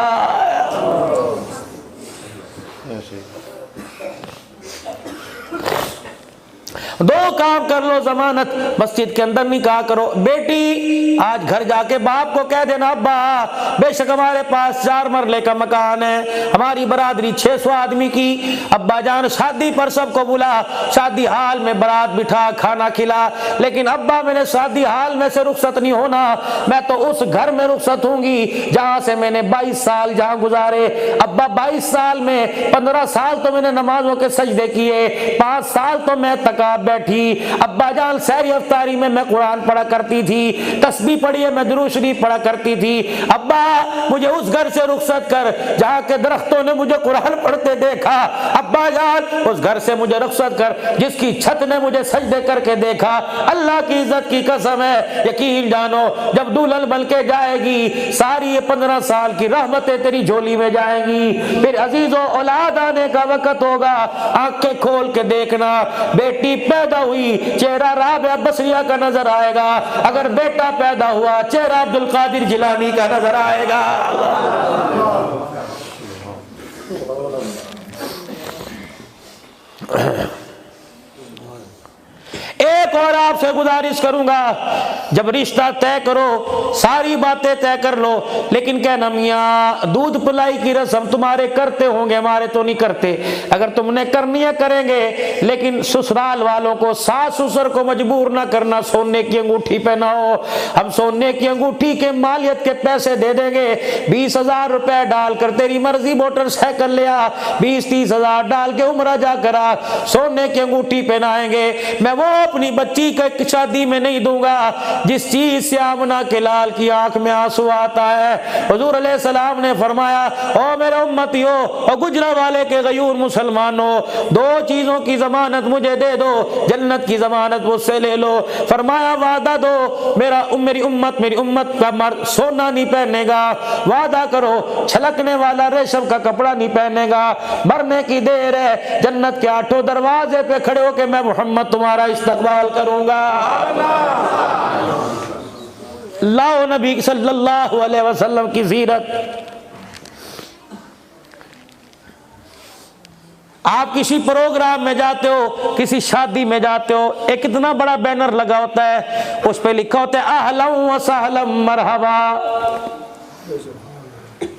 दो काम कर लो जमानत, मस्जिद के अंदर निकाह करो। बेटी आज घर जाके बाप को कह देना अब्बा बेशक हमारे पास 4 मरले का मकान है, हमारी बरादरी 600 आदमी की, अब्बा जान शादी पर सबको बुला, शादी हाल में बारात बिठा, खाना खिला, लेकिन अब्बा मैंने शादी हाल में से रुखसत नहीं होना, मैं तो उस घर में रुखसत होंगी जहां से मैंने 22 साल जहां गुजारे। अब्बा 22 साल में 15 साल तो मैंने नमाजों के सजदे किए, 5 साल तो मैं तकाब बैठी। अब्बा जान सहरी अफ्तारी में मैं कुरान पढ़ा करती थी, तस्बीह पढ़िए मैं दुरूद शरीफ पढ़ा करती थी। अब्बा मुझे उस घर से रुखसत कर जहां के दरख्तों ने मुझे कुरान पढ़ते देखा। अब्बा जान उस घर से मुझे रुखसत कर जिसकी छत ने मुझे सजदे करके देखा। अल्लाह की इज्जत की कसम है, यकीन जानो जब दुल्हन बन के जाएगी सारी ये 15 साल की रहमतें तेरी झोली में जाएंगी। फिर अजीजों औलाद आने का वक्त होगा, आंखें खोल के देखना बेटी पैदा हुई चेहरा राबिया बसरिया का नजर आएगा, अगर बेटा पैदा हुआ चेहरा अब्दुल कादिर जिलानी का नजर आएगा। एक और आपसे गुजारिश करूंगा, जब रिश्ता तय करो सारी बातें तय कर लो, लेकिन कहना मियाँ दूध पिलाई की रस्म तुम्हारे करते होंगे, हमारे तो नहीं करते। अगर तुमने करनी है करेंगे, लेकिन ससुराल वालों को, सास ससुर को मजबूर ना करना सोने की अंगूठी पहनाओ। हम सोने की अंगूठी के मालियत के पैसे दे देंगे, 20,000 रुपए डालकर तेरी मर्जी मोटरसाइकिल ले आ, 20-30 हजार डाल के उम्रा जाकर आ, सोने की अंगूठी पहनाएंगे। मैं वो अपनी बच्ची के शादी में नहीं दूंगा जिस चीज से आमना के लाल की आंख में आंसू आता है। हुजूर अलैहि सलाम ने फरमाया, ओ मेरे उम्मतियों और गुजरा वाले के गयूर मुसलमानों, दो चीजों की जमानत मुझे दे दो, जन्नत की जमानत मुझसे ले लो। फरमाया वादा दो, मेरी उम्मत का मर्द सोना नहीं पहनेगा, वादा करो छलकने वाला रेशम का कपड़ा नहीं पहनेगा, मरने की देर है जन्नत के 8 दरवाजे पे खड़े होके मैं मोहम्मद तुम्हारा इस्तकबाल करूंगा। लाओ नबी सल्लल्लाहु अलैहि वसल्लम की सीरत। आप किसी प्रोग्राम में जाते हो, किसी शादी में जाते हो, एक इतना बड़ा बैनर लगा होता है, उस पे लिखा होता है अहलन व सहलन मरहबा।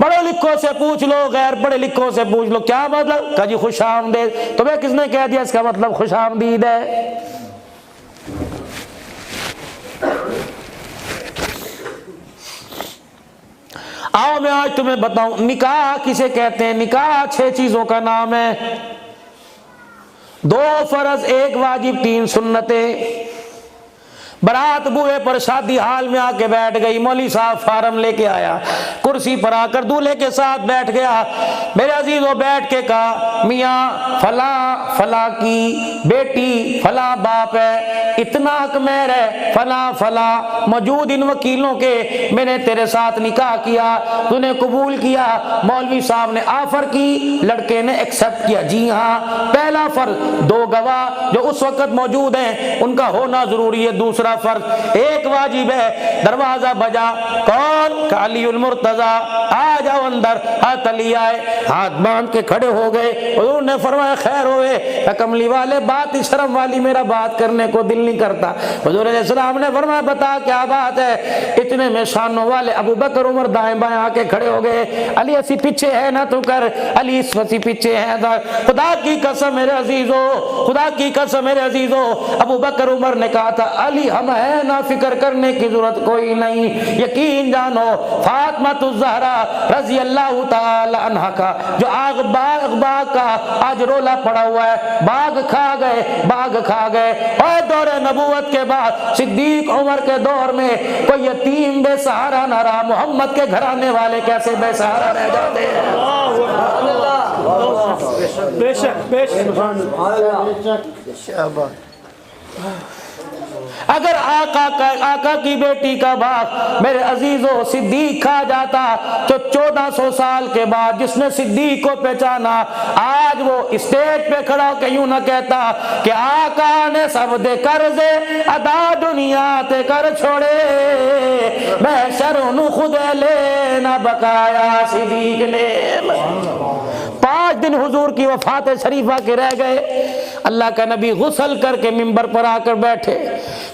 पढ़े लिखों से पूछ लो, गैर पढ़े लिखों से पूछ लो क्या मतलब, कहा जी खुश आमदीद। तुम्हें किसने कह दिया इसका मतलब खुश आमदीद है? आओ मैं आज तुम्हें बताऊं निकाह किसे कहते हैं। निकाह 6 चीजों का नाम है, 2 फर्ज 1 वाजिब 3 सुन्नतें। बारात बुए पर शादी हाल में आके बैठ गई, मौली साहब फार्म लेके आया, कुर्सी पर आकर दूल्हे के साथ बैठ गया। मेरे अजीजों बैठ के कहा, मियाँ फला फला की बेटी फला बाप है, इतना हक मेहर है फला फला, मौजूद इन वकीलों के मैंने तेरे साथ निकाह किया, तूने कबूल किया। मौलवी साहब ने ऑफर की, लड़के ने एक्सेप्ट किया। जी हाँ, पहला फर्ज 2 गवाह जो उस वक्त मौजूद हैं उनका होना जरूरी है। दूसरा फर्ज 1 वाजिब है। दरवाजा बजा, कौन? अलीउल मुर्तजा, आ जाओ अंदर। हाथ अली आए, हाथ बांध के खड़े हो गए। उन्होंने फरमाया खैर होए, कमली वाले बात ही शर्म वाली, मेरा बात करने को दिल नहीं करता। हुजूर अलैहिस्सलाम ने फरमाया बता क्या बात है? इतने में शानों वाले अबू बकर उमर दाएं बाएं आके खड़े हो गए। अली ऐसी पीछे है ना तू कर, अली इसी पीछे है। खुदा की कसम मेरे अजीजों, खुदा की कसम मेरे अजीजों, अबू बकर उमर ने कहा था अली हम है ना, फिक्र करने की जरूरत कोई नहीं। यकीन जानो फातिमा ज़हरा रज़ी अल्लाह ताला अन्हा का जो आग बाग का आज रोला पड़ा हुआ है, बाग खा गए। और दौरे नबूवत के बाद सिद्दीक उमर के दौर में कोई यतीम बेसहारा न रहा। मोहम्मद के घराने वाले कैसे बेसहारा रह जाते हैं। अगर आका की बेटी का बाप मेरे अजीजों सिद्दीक खा जाता तो 1400 साल के बाद जिसने सिद्दीक को पहचाना आज वो स्टेज पे खड़ा होकर यूं ना कहता कि आका ने सब दे कर्जे अदा दुनिया ते कर छोड़े, मैं शर्म खुद ले ना बकाया सिद्दीक ने। 5 दिन हुजूर की वफात शरीफा के रह गए। अल्लाह का नबी गुस्ल करके मिंबर पर आकर बैठे,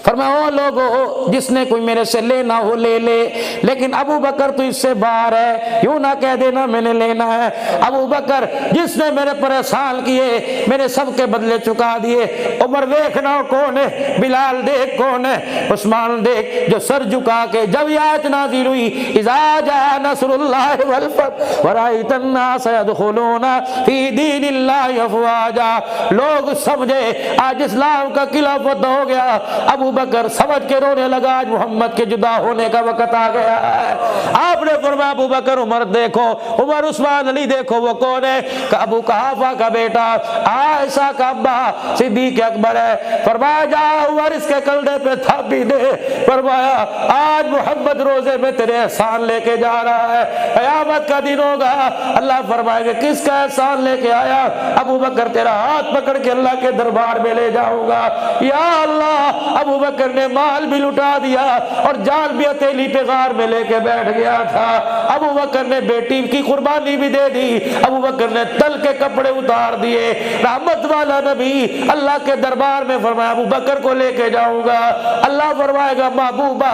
फरमाया ओ लोगों जिसने कोई मेरे से लेना हो ले ले, लेकिन अबू बकर तो इससे बाहर है, यूं ना कह देना मैंने लेना है। अबू बकर जिसने मेरे पर एहसान किए, मेरे सबके बदले चुका दिए। उमर देखना कौन है, बिलाल देख कौन है, उस्मान देख जो सर झुका के जब ये आयत नाज़िल हुई इज़ा जाअ नस्रुल्लाहि वल फतह व रअयतन नास यदखुलूना फी दीनिल्लाहि अफ़वाजा, लोग समझे आज इस्लाम का किला फतह हो गया। अबू बकर समझ के रोने लगा, आज मोहम्मद के जुदा होने का वक्त आ गया है। आपने फरमाया अबू बकर उमर देखो, उमर उस्मान अली देखो, वो कौन है? अबू कहाफा का बेटा, आयशा का अब्बा सिद्दीक अकबर है। फरमाया जा उमर इसके कंधे पे थापी दे। फरमाया आज मोहम्मद मोहम्मद रोजे में तेरे एहसान लेके जा रहा है, क़यामत का दिन होगा, अल्लाह फरमाएगा किसका एहसान लेके आया? अबू बकर तेरा हाथ पकड़ के अल्लाह के दरबार में ले जाऊंगा। या अल्लाह, अबू बकर ने माल भी लुटा दिया और जान भी हथेली पे गार में लेके बैठ गया था। अबू बकर ने बेटी की कुर्बानी भी दे दी, अबू बकर ने तल के कपड़े उतार दिए। रहमत वाला नबी अल्लाह के दरबार में फरमाया अबू बकर को लेके जाऊंगा। अल्लाह फरमाएगा महबूबा,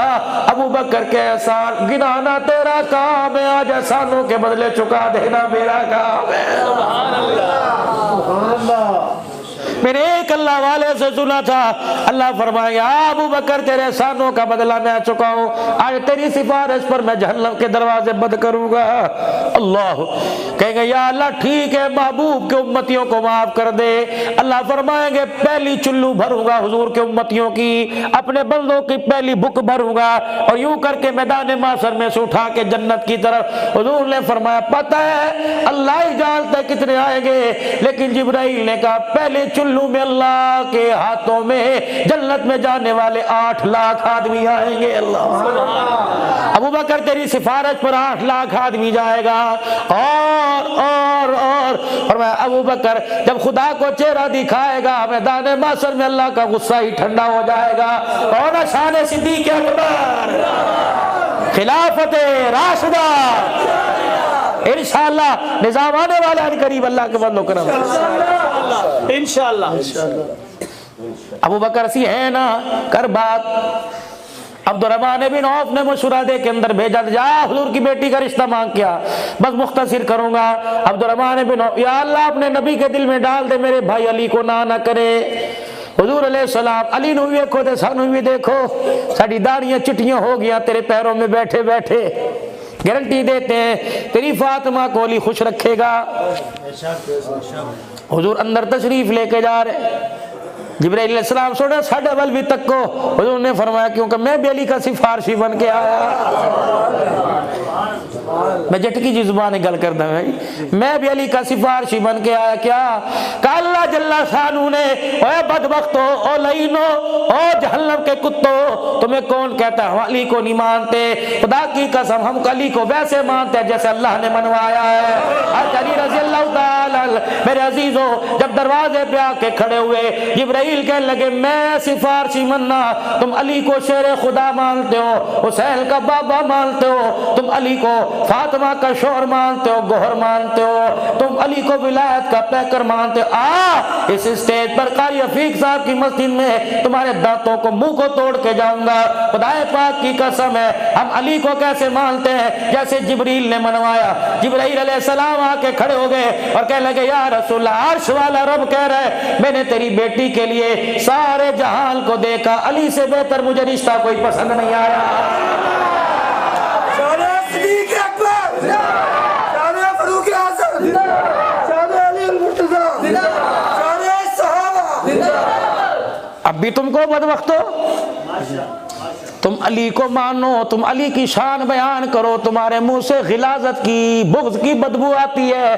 अबू बकर के एहसान गिनाना तेरा काम है, आज एहसानों के बदले चुका देना मेरा काम है। सुभान अल्लाह। मैंने एक अल्लाह वाले से सुना था, अल्लाह फरमाएगा अबू बकर तेरे एहसानों का बदला मैं चुकाऊं, आज तेरी सिफारिश पर मैं जहन्नम के दरवाजे बंद करूंगा। अल्लाह कहेंगे या अल्लाह ठीक है, महबूब के उम्मतियों को माफ कर दे। अल्लाह फरमाएंगे पहली चुल्लू भरूंगा हुजूर के उम्मतियों की, अपने बंदों की पहली बुक भरूंगा और यूं करके मैदान माशर में से उठा के जन्नत की तरफ। हुजूर ने फरमाया पता है अल्लाह ही जानता है कितने आएंगे, लेकिन जिब्राइल ने कहा पहले चुल्लू में अल्लाह के हाथों में जन्नत में जाने वाले 8 लाख आदमी आएंगे। अल्लाह अबू बकर तेरी सिफारिश पर 8 लाख आदमी जाएगा। और मैं अबू बकर जब खुदा को चेहरा दिखाएगा मैदान माशर में अल्लाह का गुस्सा ही ठंडा हो जाएगा। कौन शान सिद्दीक़ अकबर, खिलाफत राशिदा, इंशाअल्लाह निजाम आने वाला है करीब अल्लाह के बंदों करम इंशाअल्लाह। अबू बकर सी है ना कर बात। अब्दुर्रहमान बिन औफ ने मशुरा दे के अंदर भेजा, जा हुजूर की बेटी का रिश्ता मांग किया, बस मुख्तसिर करूंगा। अब्दुर्रहमान बिन औफ या अल्लाह अपने नबी के दिल में डाल दे मेरे भाई अली को ना करे। हुजूर अलैहिस्सलाम अली नु देखो ते सानू भी देखो, साडी दाढ़ियां चिट्टियां हो गया तेरे पैरों में बैठे बैठे, गारंटी देते हैं तेरी फातिमा को अली खुश रखेगा। हुजूर अंदर तशरीफ लेके जा रहे, जिब्राइल अलैहिस्सलाम सोने साढ़े बल भी तक को। हुजूर ने फरमाया क्योंकि मैं भी अली का सिफारशी बन के आया। मैं झटकी जी जुबान गल करता हूं भाई, मैं भी अली का सिफारशी बन के आया। क्या अल्लाह जल्ला शानू ने ओए बदबख्तो, ओ लईनो, ओ जहन्नम के कुत्तों, तुम्हें कौन कहता है हम अली को नहीं मानते? खुदा की कसम हम अली को वैसे मानते हैं जैसे अल्लाह ने मनवाया है। अली रज़ी अल्लाह ताला मेरे अजीजों जब दरवाजे पे आके खड़े हुए, जिब्राइल कहने लगे मैं सिफारशी मनना, तुम अली को शेर खुदा मानते हो, हुसैन का बाबा मानते हो, तुम अली को फातिमा का शोहर मानते हो, गोहर मानते हो, तुम अली को विलायत का पैकर मानते हो। इस स्टेज पर कारी रफीक साहब की मस्जिद में तुम्हारे दांतों को मुंह को तोड़ के जाऊंगा। खुदाए पाक की कसम है हम अली को कैसे मानते हैं जैसे जिब्रील ने मनवाया। जिब्राइल अलैहिस्सलाम आके खड़े हो गए और कहने लगे या रसूल अल्लाह, अर्श वाला रब कह रहा है मैंने तेरी बेटी के लिए सारे जहान को देखा, अली से बेहतर मुझे रिश्ता कोई पसंद नहीं आया। अब भी तुमको बदबख्तो, तुम अली को मानो, तुम अली की शान बयान करो, तुम्हारे मुंह से गिलाजत की बुग़्ज़ की बदबू आती है,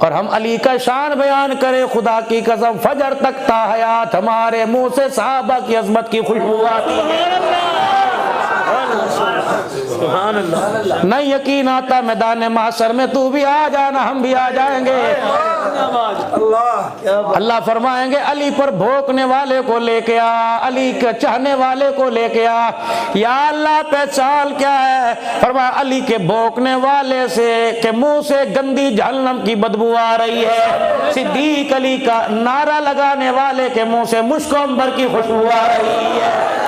और हम अली का शान बयान करें खुदा की कसम फजर तक ता हयात हमारे मुंह से सहाबा की अज़मत की खुशबू आती है। नहीं यकीन आता मैदान माशर में तू भी आ जाना, हम भी आ जाएंगे। अल्लाह फरमाएंगे अली पर भोंकने वाले को लेके आ, अली के चाहने वाले को लेके आ। या अल्लाह पहचान क्या है? फरमाया अली के भोंकने वाले से के मुंह से गंदी जहन्नम की बदबू आ रही है। सिद्दीक अली का नारा लगाने वाले के मुंह से मुश्क अंबर की खुशबू आ रही है।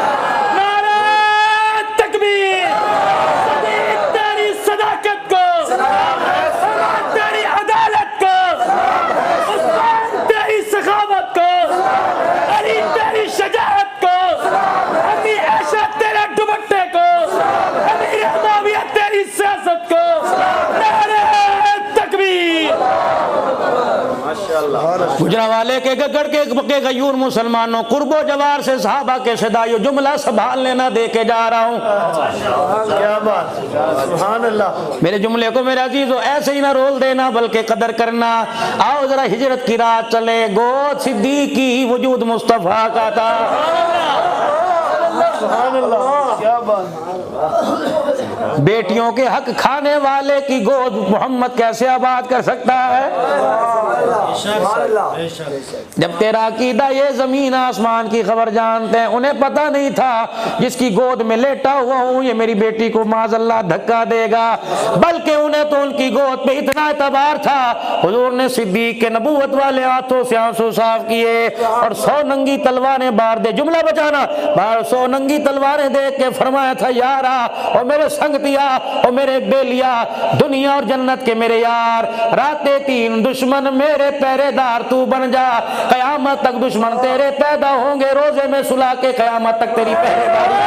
गुजरावाले के गगड़ के गयूर मुसलमानों कुर्बो जवार से सहाबा के सदायो जुमला संभाल लेना दे के जा रहा हूँ। क्या बात, सुभान अल्लाह। मेरे जुमले को मेरे अजीजों ऐसे ही ना रोल देना बल्कि कदर करना। आओ जरा हिजरत की रात चले, गोद सिद्दीक की वजूद मुस्तफा का था। क्या बात। बेटियों के हक खाने वाले की गोद मोहम्मद कैसे आबाद कर सकता है? जब तेरा अकीदा ये जमीन आसमान की खबर जानते हैं, उन्हें पता नहीं था जिसकी गोद में लेटा हुआ हूँ ये मेरी बेटी को माज़अल्लाह धक्का देगा, बल्कि उन्हें तो उनकी गोद पे इतना एतबार था, हुजूर ने सिद्दीक के नबूवत वाले हाथों से आंसू साफ किए और 100 नंगी तलवारें बार दे, जुमला बचाना, बार 100 नंगी तलवारें देख के फरमाया था यारा और मेरे संगतिया और मेरे बेलिया, दुनिया और जन्नत के मेरे यार, रातें 3 दुश्मन मेरे पहरेदार तू बन जा, कयामत तक दुश्मन तेरे पैदा होंगे, रोजे में सुला के कयामत तक तेरी पहरेदारी।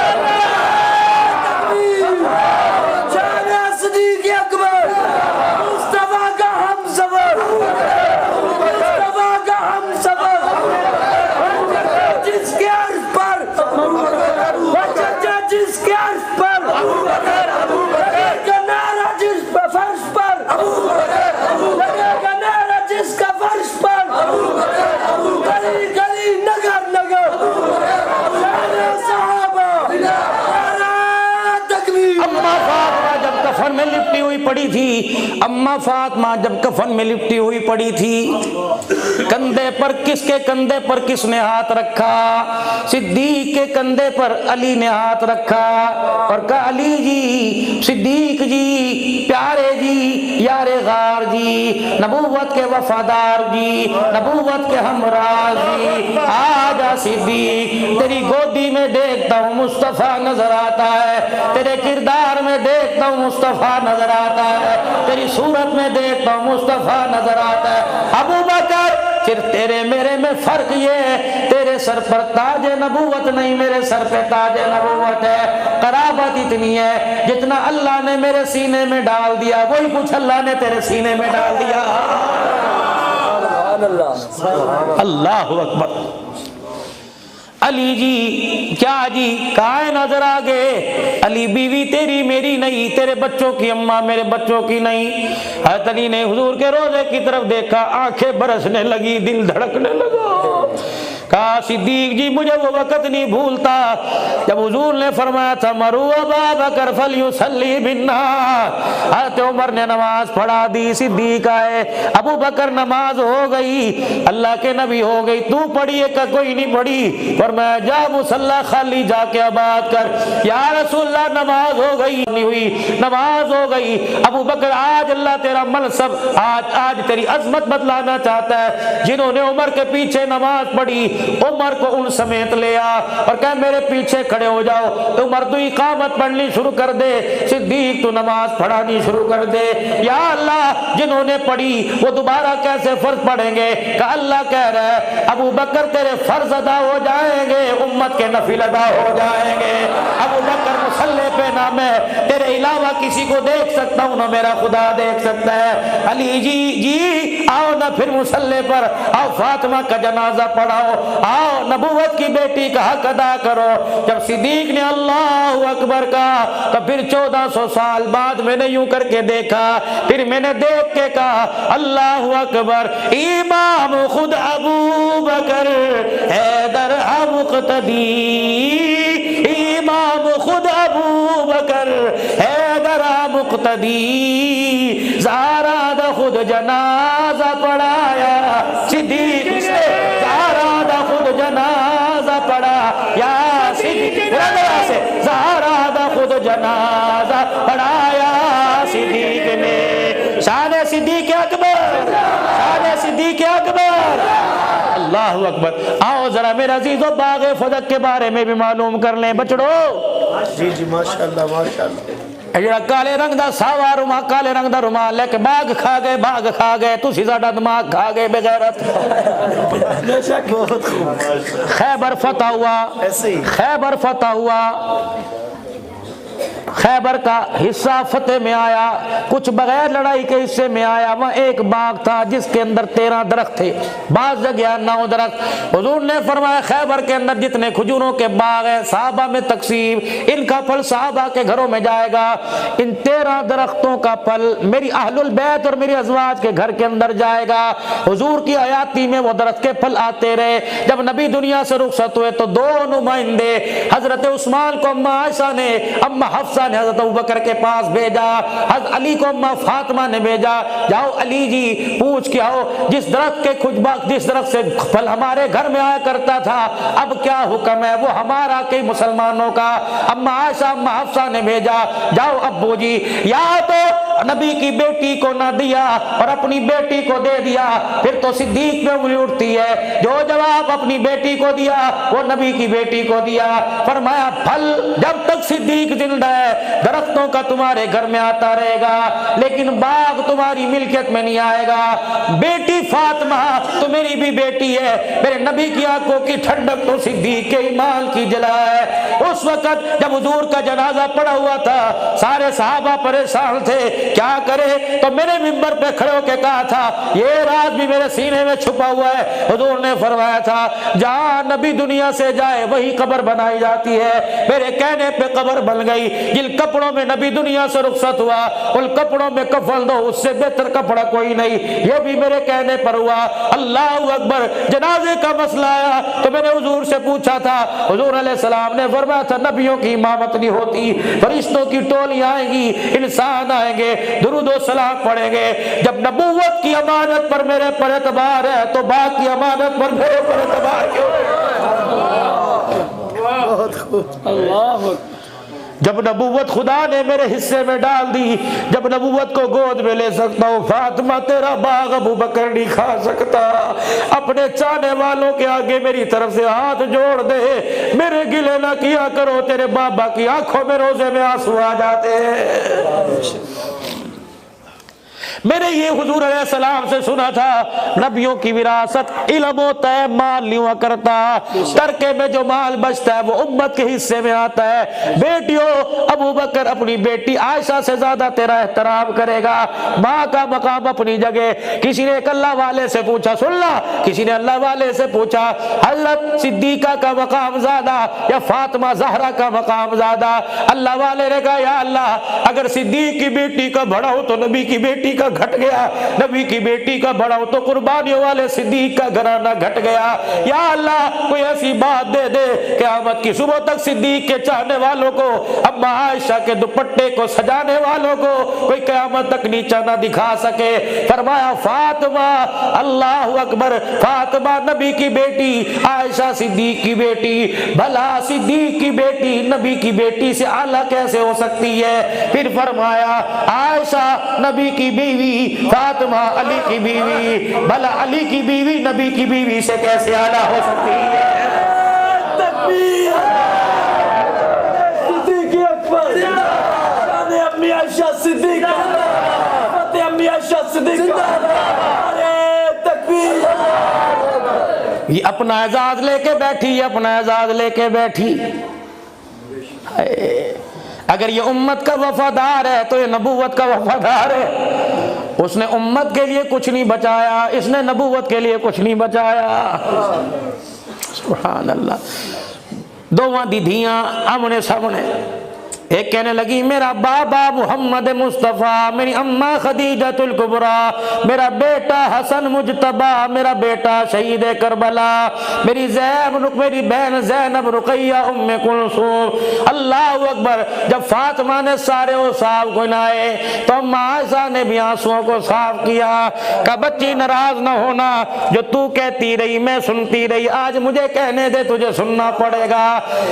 कफन में लिपटी हुई पड़ी थी, अम्मा फातिमा जब कफन में लिपटी हुई पड़ी थी, कंधे पर किसके कंधे पर किसने हाथ रखा? सिद्दीक के कंधे पर अली ने हाथ रखा और कहा अली जी, सिद्दीक जी, प्यारे जी, यारे गार जी, नबूवत के वफादार जी, नबूवत के हमराज जी, आजा सिद्दीक, तेरी गोदी में देखता हूँ मुस्तफा नजर आता है, तेरे किरदार में देखता हूँ मुस्तफा नजर आता है, तेरी सूरत में देखता हूँ मुस्तफा नजर आता है। अबू बकर, फिर तेरे मेरे में फर्क ये है, तेरे सर पर ताज नबूवत नहीं, मेरे सर पे ताज नबूवत है। कराबत इतनी है जितना अल्लाह ने मेरे सीने में डाल दिया, वही कुछ अल्लाह ने तेरे सीने में डाल दिया। अल्लाह अकबर। अली जी, क्या जी, कहाँ नजर आ गए? अली, बीवी तेरी मेरी नहीं, तेरे बच्चों की अम्मा मेरे बच्चों की नहीं। हज़रत अली ने हुजूर के रोजे की तरफ देखा, आंखें बरसने लगी, दिल धड़कने लगा। कहा सिद्दीक जी, मुझे वो वक़्त नहीं भूलता जब हुजूर ने फरमाया था मरू अबा बकर फलयुसल्ली बिन्नास। हज़रत उमर ने नमाज पढ़ा दी, सिद्दीक आए, अबू बकर नमाज हो गई, अल्लाह के नबी हो गई, तू पढ़ी है का कोई नहीं पढ़ी? फरमाया जा मुसल्ला खाली जाके आबाद कर। या रसूलल्लाह, नमाज हो गई नहीं हुई, नमाज हो गई। अबू बकर, आज अल्लाह तेरा मनसब, आज तेरी अजमत बदलाना चाहता है। जिन्होंने उमर के पीछे नमाज पढ़ी, उमर को उन समेत ले आ और कह मेरे पीछे खड़े हो जाओ। उमर तू इकामत पढ़नी शुरू कर दे, सिद्दीक तू नमाज पढ़ानी शुरू कर दे। या अल्लाह, जिन्होंने पढ़ी वो दोबारा कैसे फर्ज पढ़ेंगे? कहा अल्लाह कह रहा है अबू बकर तेरे फर्ज अदा हो जाएंगे, उम्मत के नफिल अदा हो जाएंगे। अबू बकर मुसल्ले पे ना मैं तेरे अलावा किसी को देख सकता हूँ ना मेरा खुदा देख सकता है। अली जी आओ ना फिर मुसल्ले पर आओ, फातिमा का जनाजा पढ़ाओ, आओ नबूवत की बेटी का हक अदा करो। जब सिद्दीक ने अल्लाहु अकबर कहा तो फिर 1400 साल बाद मैंने यूं करके देखा, फिर मैंने देख के कहा अल्लाहु अकबर, इमाम खुद अबू बकर हैदर मुक़्तदी, इमाम खुद अबू बकर हैदर मुक़्तदी, ज़हरा दा खुद जनाजा पढ़ाया, सिद्दीक से ज़हरा दा खुद जनाजा पढ़ा, या सिद्दीक से ज़हरा दा खुद जनाजा पढ़ाया सिद्दीक ने। शान सिद्दीक अकबर, शान सिद्दीक अकबर, अल्लाहु अकबर। आओ जरा मेरे अजीजों बाग़े फदक के बारे में भी मालूम कर लें बचड़ो। जी जी माशाअल्लाह माशाअल्लाह। ਜਿਹੜਾ काले रंग दा सावा रुमाल, काले रंग दा रुमाल लेके बाग खा गए, तुसी साडा दिमाग खा गए बेगैरत। खैबर फतह हुआ, खैबर फतह हुआ, खैबर का हिस्सा फतेह में आया, कुछ बगैर लड़ाई के हिस्से में आया। वहाँ एक बाग था जिसके अंदर 13 दरख्त थे, बाज जगह 9 दरख्त। हुजूर ने फरमाया खैबर के अंदर जितने खजूरों के बाग हैं साहबा में तकसीम, इनका फल साहबा के घरों में जाएगा। इन 13 दरख्तों का फल मेरी अहलुल बैत और मेरी अज़वाज के घर के अंदर जाएगा। हुजूर की हयाती में वो दरख्त के फल आते रहे। जब नबी दुनिया से रुखसत हुए तो 2 नुमाइंदे, हजरत उस्मान को अम्मा आयशा ने, अम्मा हफ्सा ने हजरत अबू बकर के पास भेजा, हजरत अली को अम्मा फातिमा ने भेजा, जाओ अली जी पूछ के आओ जिस दरख्त के जिस दरख्त से फल हमारे घर में आया करता था अब क्या हुक्म है, वो हमारा के मुसलमानों का। अम्मा आयशा अम्मा हफ्सा ने भेजा, जाओ अब्बू जी, या तो नबी की बेटी को ना दिया और अपनी बेटी को दे दिया फिर तो सिद्दीक में उंगली उठती है। जो जवाब अपनी बेटी को दिया वो नबी की बेटी को दिया। फरमाया फल जब तक सिद्दीक जिंदा है दरख्तों का तुम्हारे घर में आता रहेगा, लेकिन बाग तुम्हारी मिल्कियत में नहीं आएगा। बेटी फातिमा तो मेरी भी बेटी है, मेरे नबी की आंखों की ठंडक तो सिद्दीक के ईमान की जला है। उस वक्त जब हुजूर का जनाजा पड़ा हुआ था सारे सहाबा परेशान थे, क्या करे, तो मेरे मिंबर पे खड़े होकर कहा था ये राज भी मेरे सीने में छुपा हुआ है। हुजूर ने फरमाया था जहां नबी दुनिया से जाए वही कब्र बनाई जाती है। मेरे कहने पे कब्र बन गई। जिन कपड़ों में नबी दुनिया से रुखसत हुआ उन कपड़ों में कफन दो, उससे बेहतर कपड़ा कोई नहीं। ये भी मेरे कहने पर हुआ। अल्लाह अकबर। जनाजे का मसला आया तो मैंने हुजूर से पूछा था, हुजूर अलैहिस्सलाम ने फरमाया था नबियों की इमामत नहीं होती, फरिश्तों की टोलियां आएंगी, इंसान आएंगे, दुरूद व सलाम पढ़ेंगे। जब नबूवत की अमानत पर मेरे पर एतबार है तो बाकी अमानत पर मेरे पर एतबार क्यों? अल्लाह। जब नबूवत खुदा ने मेरे हिस्से में डाल दी, जब नबूवत को गोद में ले सकता हूँ, फातिमा तेरा बाग अबू बकर नहीं खा सकता। अपने चाहने वालों के आगे मेरी तरफ से हाथ जोड़ दे, मेरे गिले ना किया करो, तेरे बाबा की आंखों में रोजे में आंसू आ जाते हैं। मेरे ये हुजूर अलैहिस्सलाम से सुना था नबियों की विरासत इल्म होता है, माल नहीं हुआ करता। तरके में जो माल बचता है वो उम्मत के हिस्से में आता है। बेटियों अबू बकर अपनी बेटी आयशा से ज्यादा तेरा एहतराम करेगा। माँ का मकाम अपनी जगह। किसी ने एक अल्लाह वाले से पूछा, सुन ला, किसी ने अल्लाह वाले से पूछा हज़रत सिद्दीका का मकाम ज्यादा या फातिमा ज़हरा का मकाम ज्यादा? अल्लाह वाले ने कहा या अल्लाह अगर सिद्दीक की बेटी का बढ़ाओ तो नबी की बेटी का घट गया, नबी की बेटी का बढ़ाओ तो कुर्बानियों वाले सिद्दीक का घराना घट गया। या अल्लाह कोई ऐसी बात दे दे क़यामत की सुबह तक सिद्दीक के चाहने वालों को, अम्मा आयशा के दुपट्टे को सजाने वालों को कोई क़यामत तक नीचा ना दिखा सके। फरमाया फातिमा, अल्लाह अकबर, फातिमा नबी की बेटी, आयशा सिद्दीक की बेटी। भला सिद्दीक की बेटी नबी की बेटी से आला कैसे हो सकती है? फिर फरमाया आयशा नबी की बीवी, फातिमा अली की बीवी, भला अली की बीवी नबी की बीवी से कैसे आला हो सकती है? तकबीर। सिद्दीक अकबर, शान अम्मी आयशा सिद्दीक, फतेह अम्मी आयशा सिद्दीक। अरे तकबीर। ये अपना एजाज लेके बैठी, ये अपना एजाज लेके बैठी। अगर ये उम्मत का वफादार है तो ये नबूवत का वफादार है। उसने उम्मत के लिए कुछ नहीं बचाया, इसने नबूवत के लिए कुछ नहीं बचाया। सुभान अल्लाह। दोवां दीदियां आमने सामने, एक कहने लगी मेरा बाबा मोहम्मद मुस्तफ़ा, मेरी अम्मा खदीजतुल कुबरा, मेरा बेटा हसन मुजतबा, मेरा बेटा शहीद करबला, मेरी मेरी बहन ज़ैनब रुक़ैया उम्मे कुलसूम। अल्लाह अकबर। जब फातिमा ने सारे वो साफ गुनाए तो अम्मा आयशा ने भी आंसुओं को साफ किया। का बच्ची नाराज न होना, जो तू कहती रही मैं सुनती रही, आज मुझे कहने दे तुझे सुनना पड़ेगा।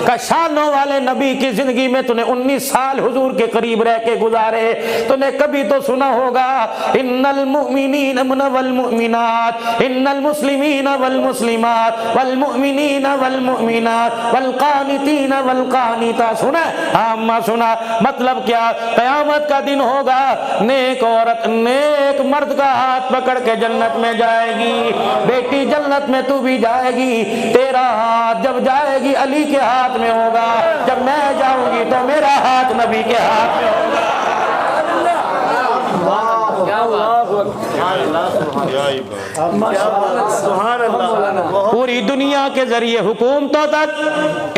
का शानों वाले नबी की जिंदगी में तूने 19 साल हुजूर के करीब रह के गुजारे, तूने कभी तो सुना होगा इन्नल मुमिनीन वल मुमिनात, इन्नल मुस्लिमीन वल मुस्लिमात, वल मुमिनीन वल मुमिनात, वल कानितीन वल कानिता। सुना? हाँ अम्मा सुना। मतलब क्या? क़यामत का दिन होगा, नेक औरत नेक मर्द का हाथ पकड़ के जन्नत में जाएगी। बेटी जन्नत में तू भी जाएगी। तेरा हाथ जब जाएगी अली के हाथ में होगा, जब मैं जाऊंगी तो मेरा हाथ नबी के हाथ में होगा। पूरी दुनिया के जरिए हुकूमतों तक,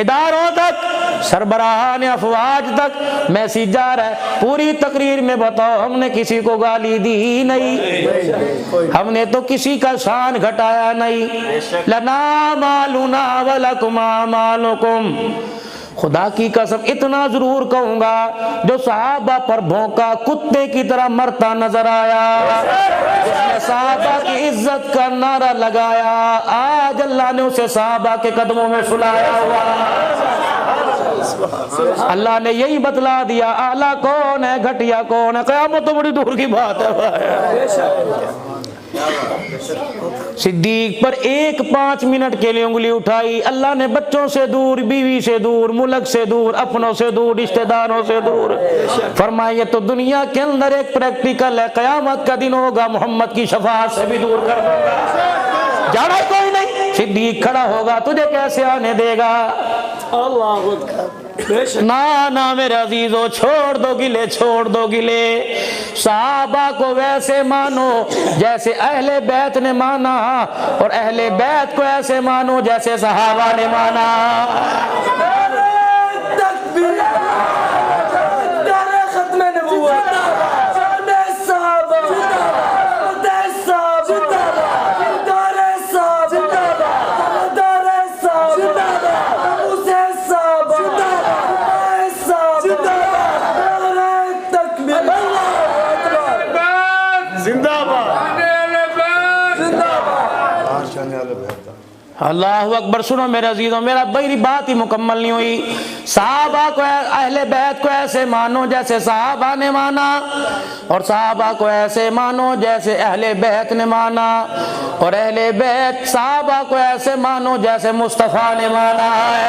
इदारों तक, सरबराहान अफवाज तक मैसेज जा रहा है। पूरी तकरीर में बताओ, हमने किसी को गाली दी ही नहीं, हमने तो किसी का शान घटाया नहीं। लना मालूना वलकुमा मालुकुम। खुदा की कसम इतना जरूर कहूंगा, जो सहाबा पर भौंका कुत्ते की तरह मरता नजर आया, जिसने सहाबा की इज्जत का नारा लगाया, आज अल्लाह ने उसे सहाबा के कदमों में सुलाया हुआ। अल्लाह ने यही बतला दिया, आला कौन है, घटिया कौन है। क़यामत तो बड़ी दूर की बात है। सिद्दीक पर 5 मिनट के लिए उंगली उठाई, अल्लाह ने बच्चों से दूर, बीवी से दूर, मुल्क से दूर, अपनों से दूर, रिश्तेदारों से दूर फरमाया। तो दुनिया के अंदर एक प्रैक्टिकल है, क़यामत का दिन होगा, मोहम्मद की शफाअत से भी दूर कर दूंगा। जाना कोई नहीं, सिद्दीक खड़ा होगा, तुझे कैसे आने देगा? ना ना मेरे अजीजों, छोड़ दो गिले, छोड़ दो गिले। सहाबा को वैसे मानो जैसे अहले बैत ने माना, और अहले बैत को ऐसे मानो जैसे सहाबा ने माना। अल्लाहु अकबर। सुनो मेरे अजीजों, मेरा मेरी बात ही मुकम्मल नहीं हुई। सहाबा को, अहले बैत को ऐसे मानो जैसे सहाबा ने माना, और सहाबा को ऐसे मानो जैसे अहले बैत ने माना, और अहले बैत सहाबा को ऐसे मानो जैसे मुस्तफ़ा ने माना है।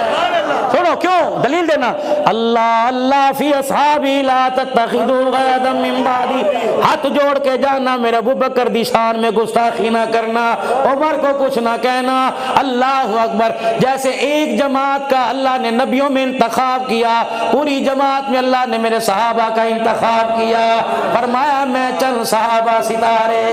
सुनो क्यों, दलील देना। अल्लाह अल्लाह फी अस्हाबी ला तत्तखिदू गैरन मिन बादी। हाथ जोड़ के जाना, मेरे अबू बकर दी शान में गुस्ताखी ना करना, उमर को कुछ ना कहना। अल्लाह अकबर। जैसे एक जमात का अल्लाह ने नबियों में इंतखाब किया, पूरी जमात में अल्लाह ने मेरे सहाबा का इंतखाब किया। फरमाया मैं चंद सहाबा सितारे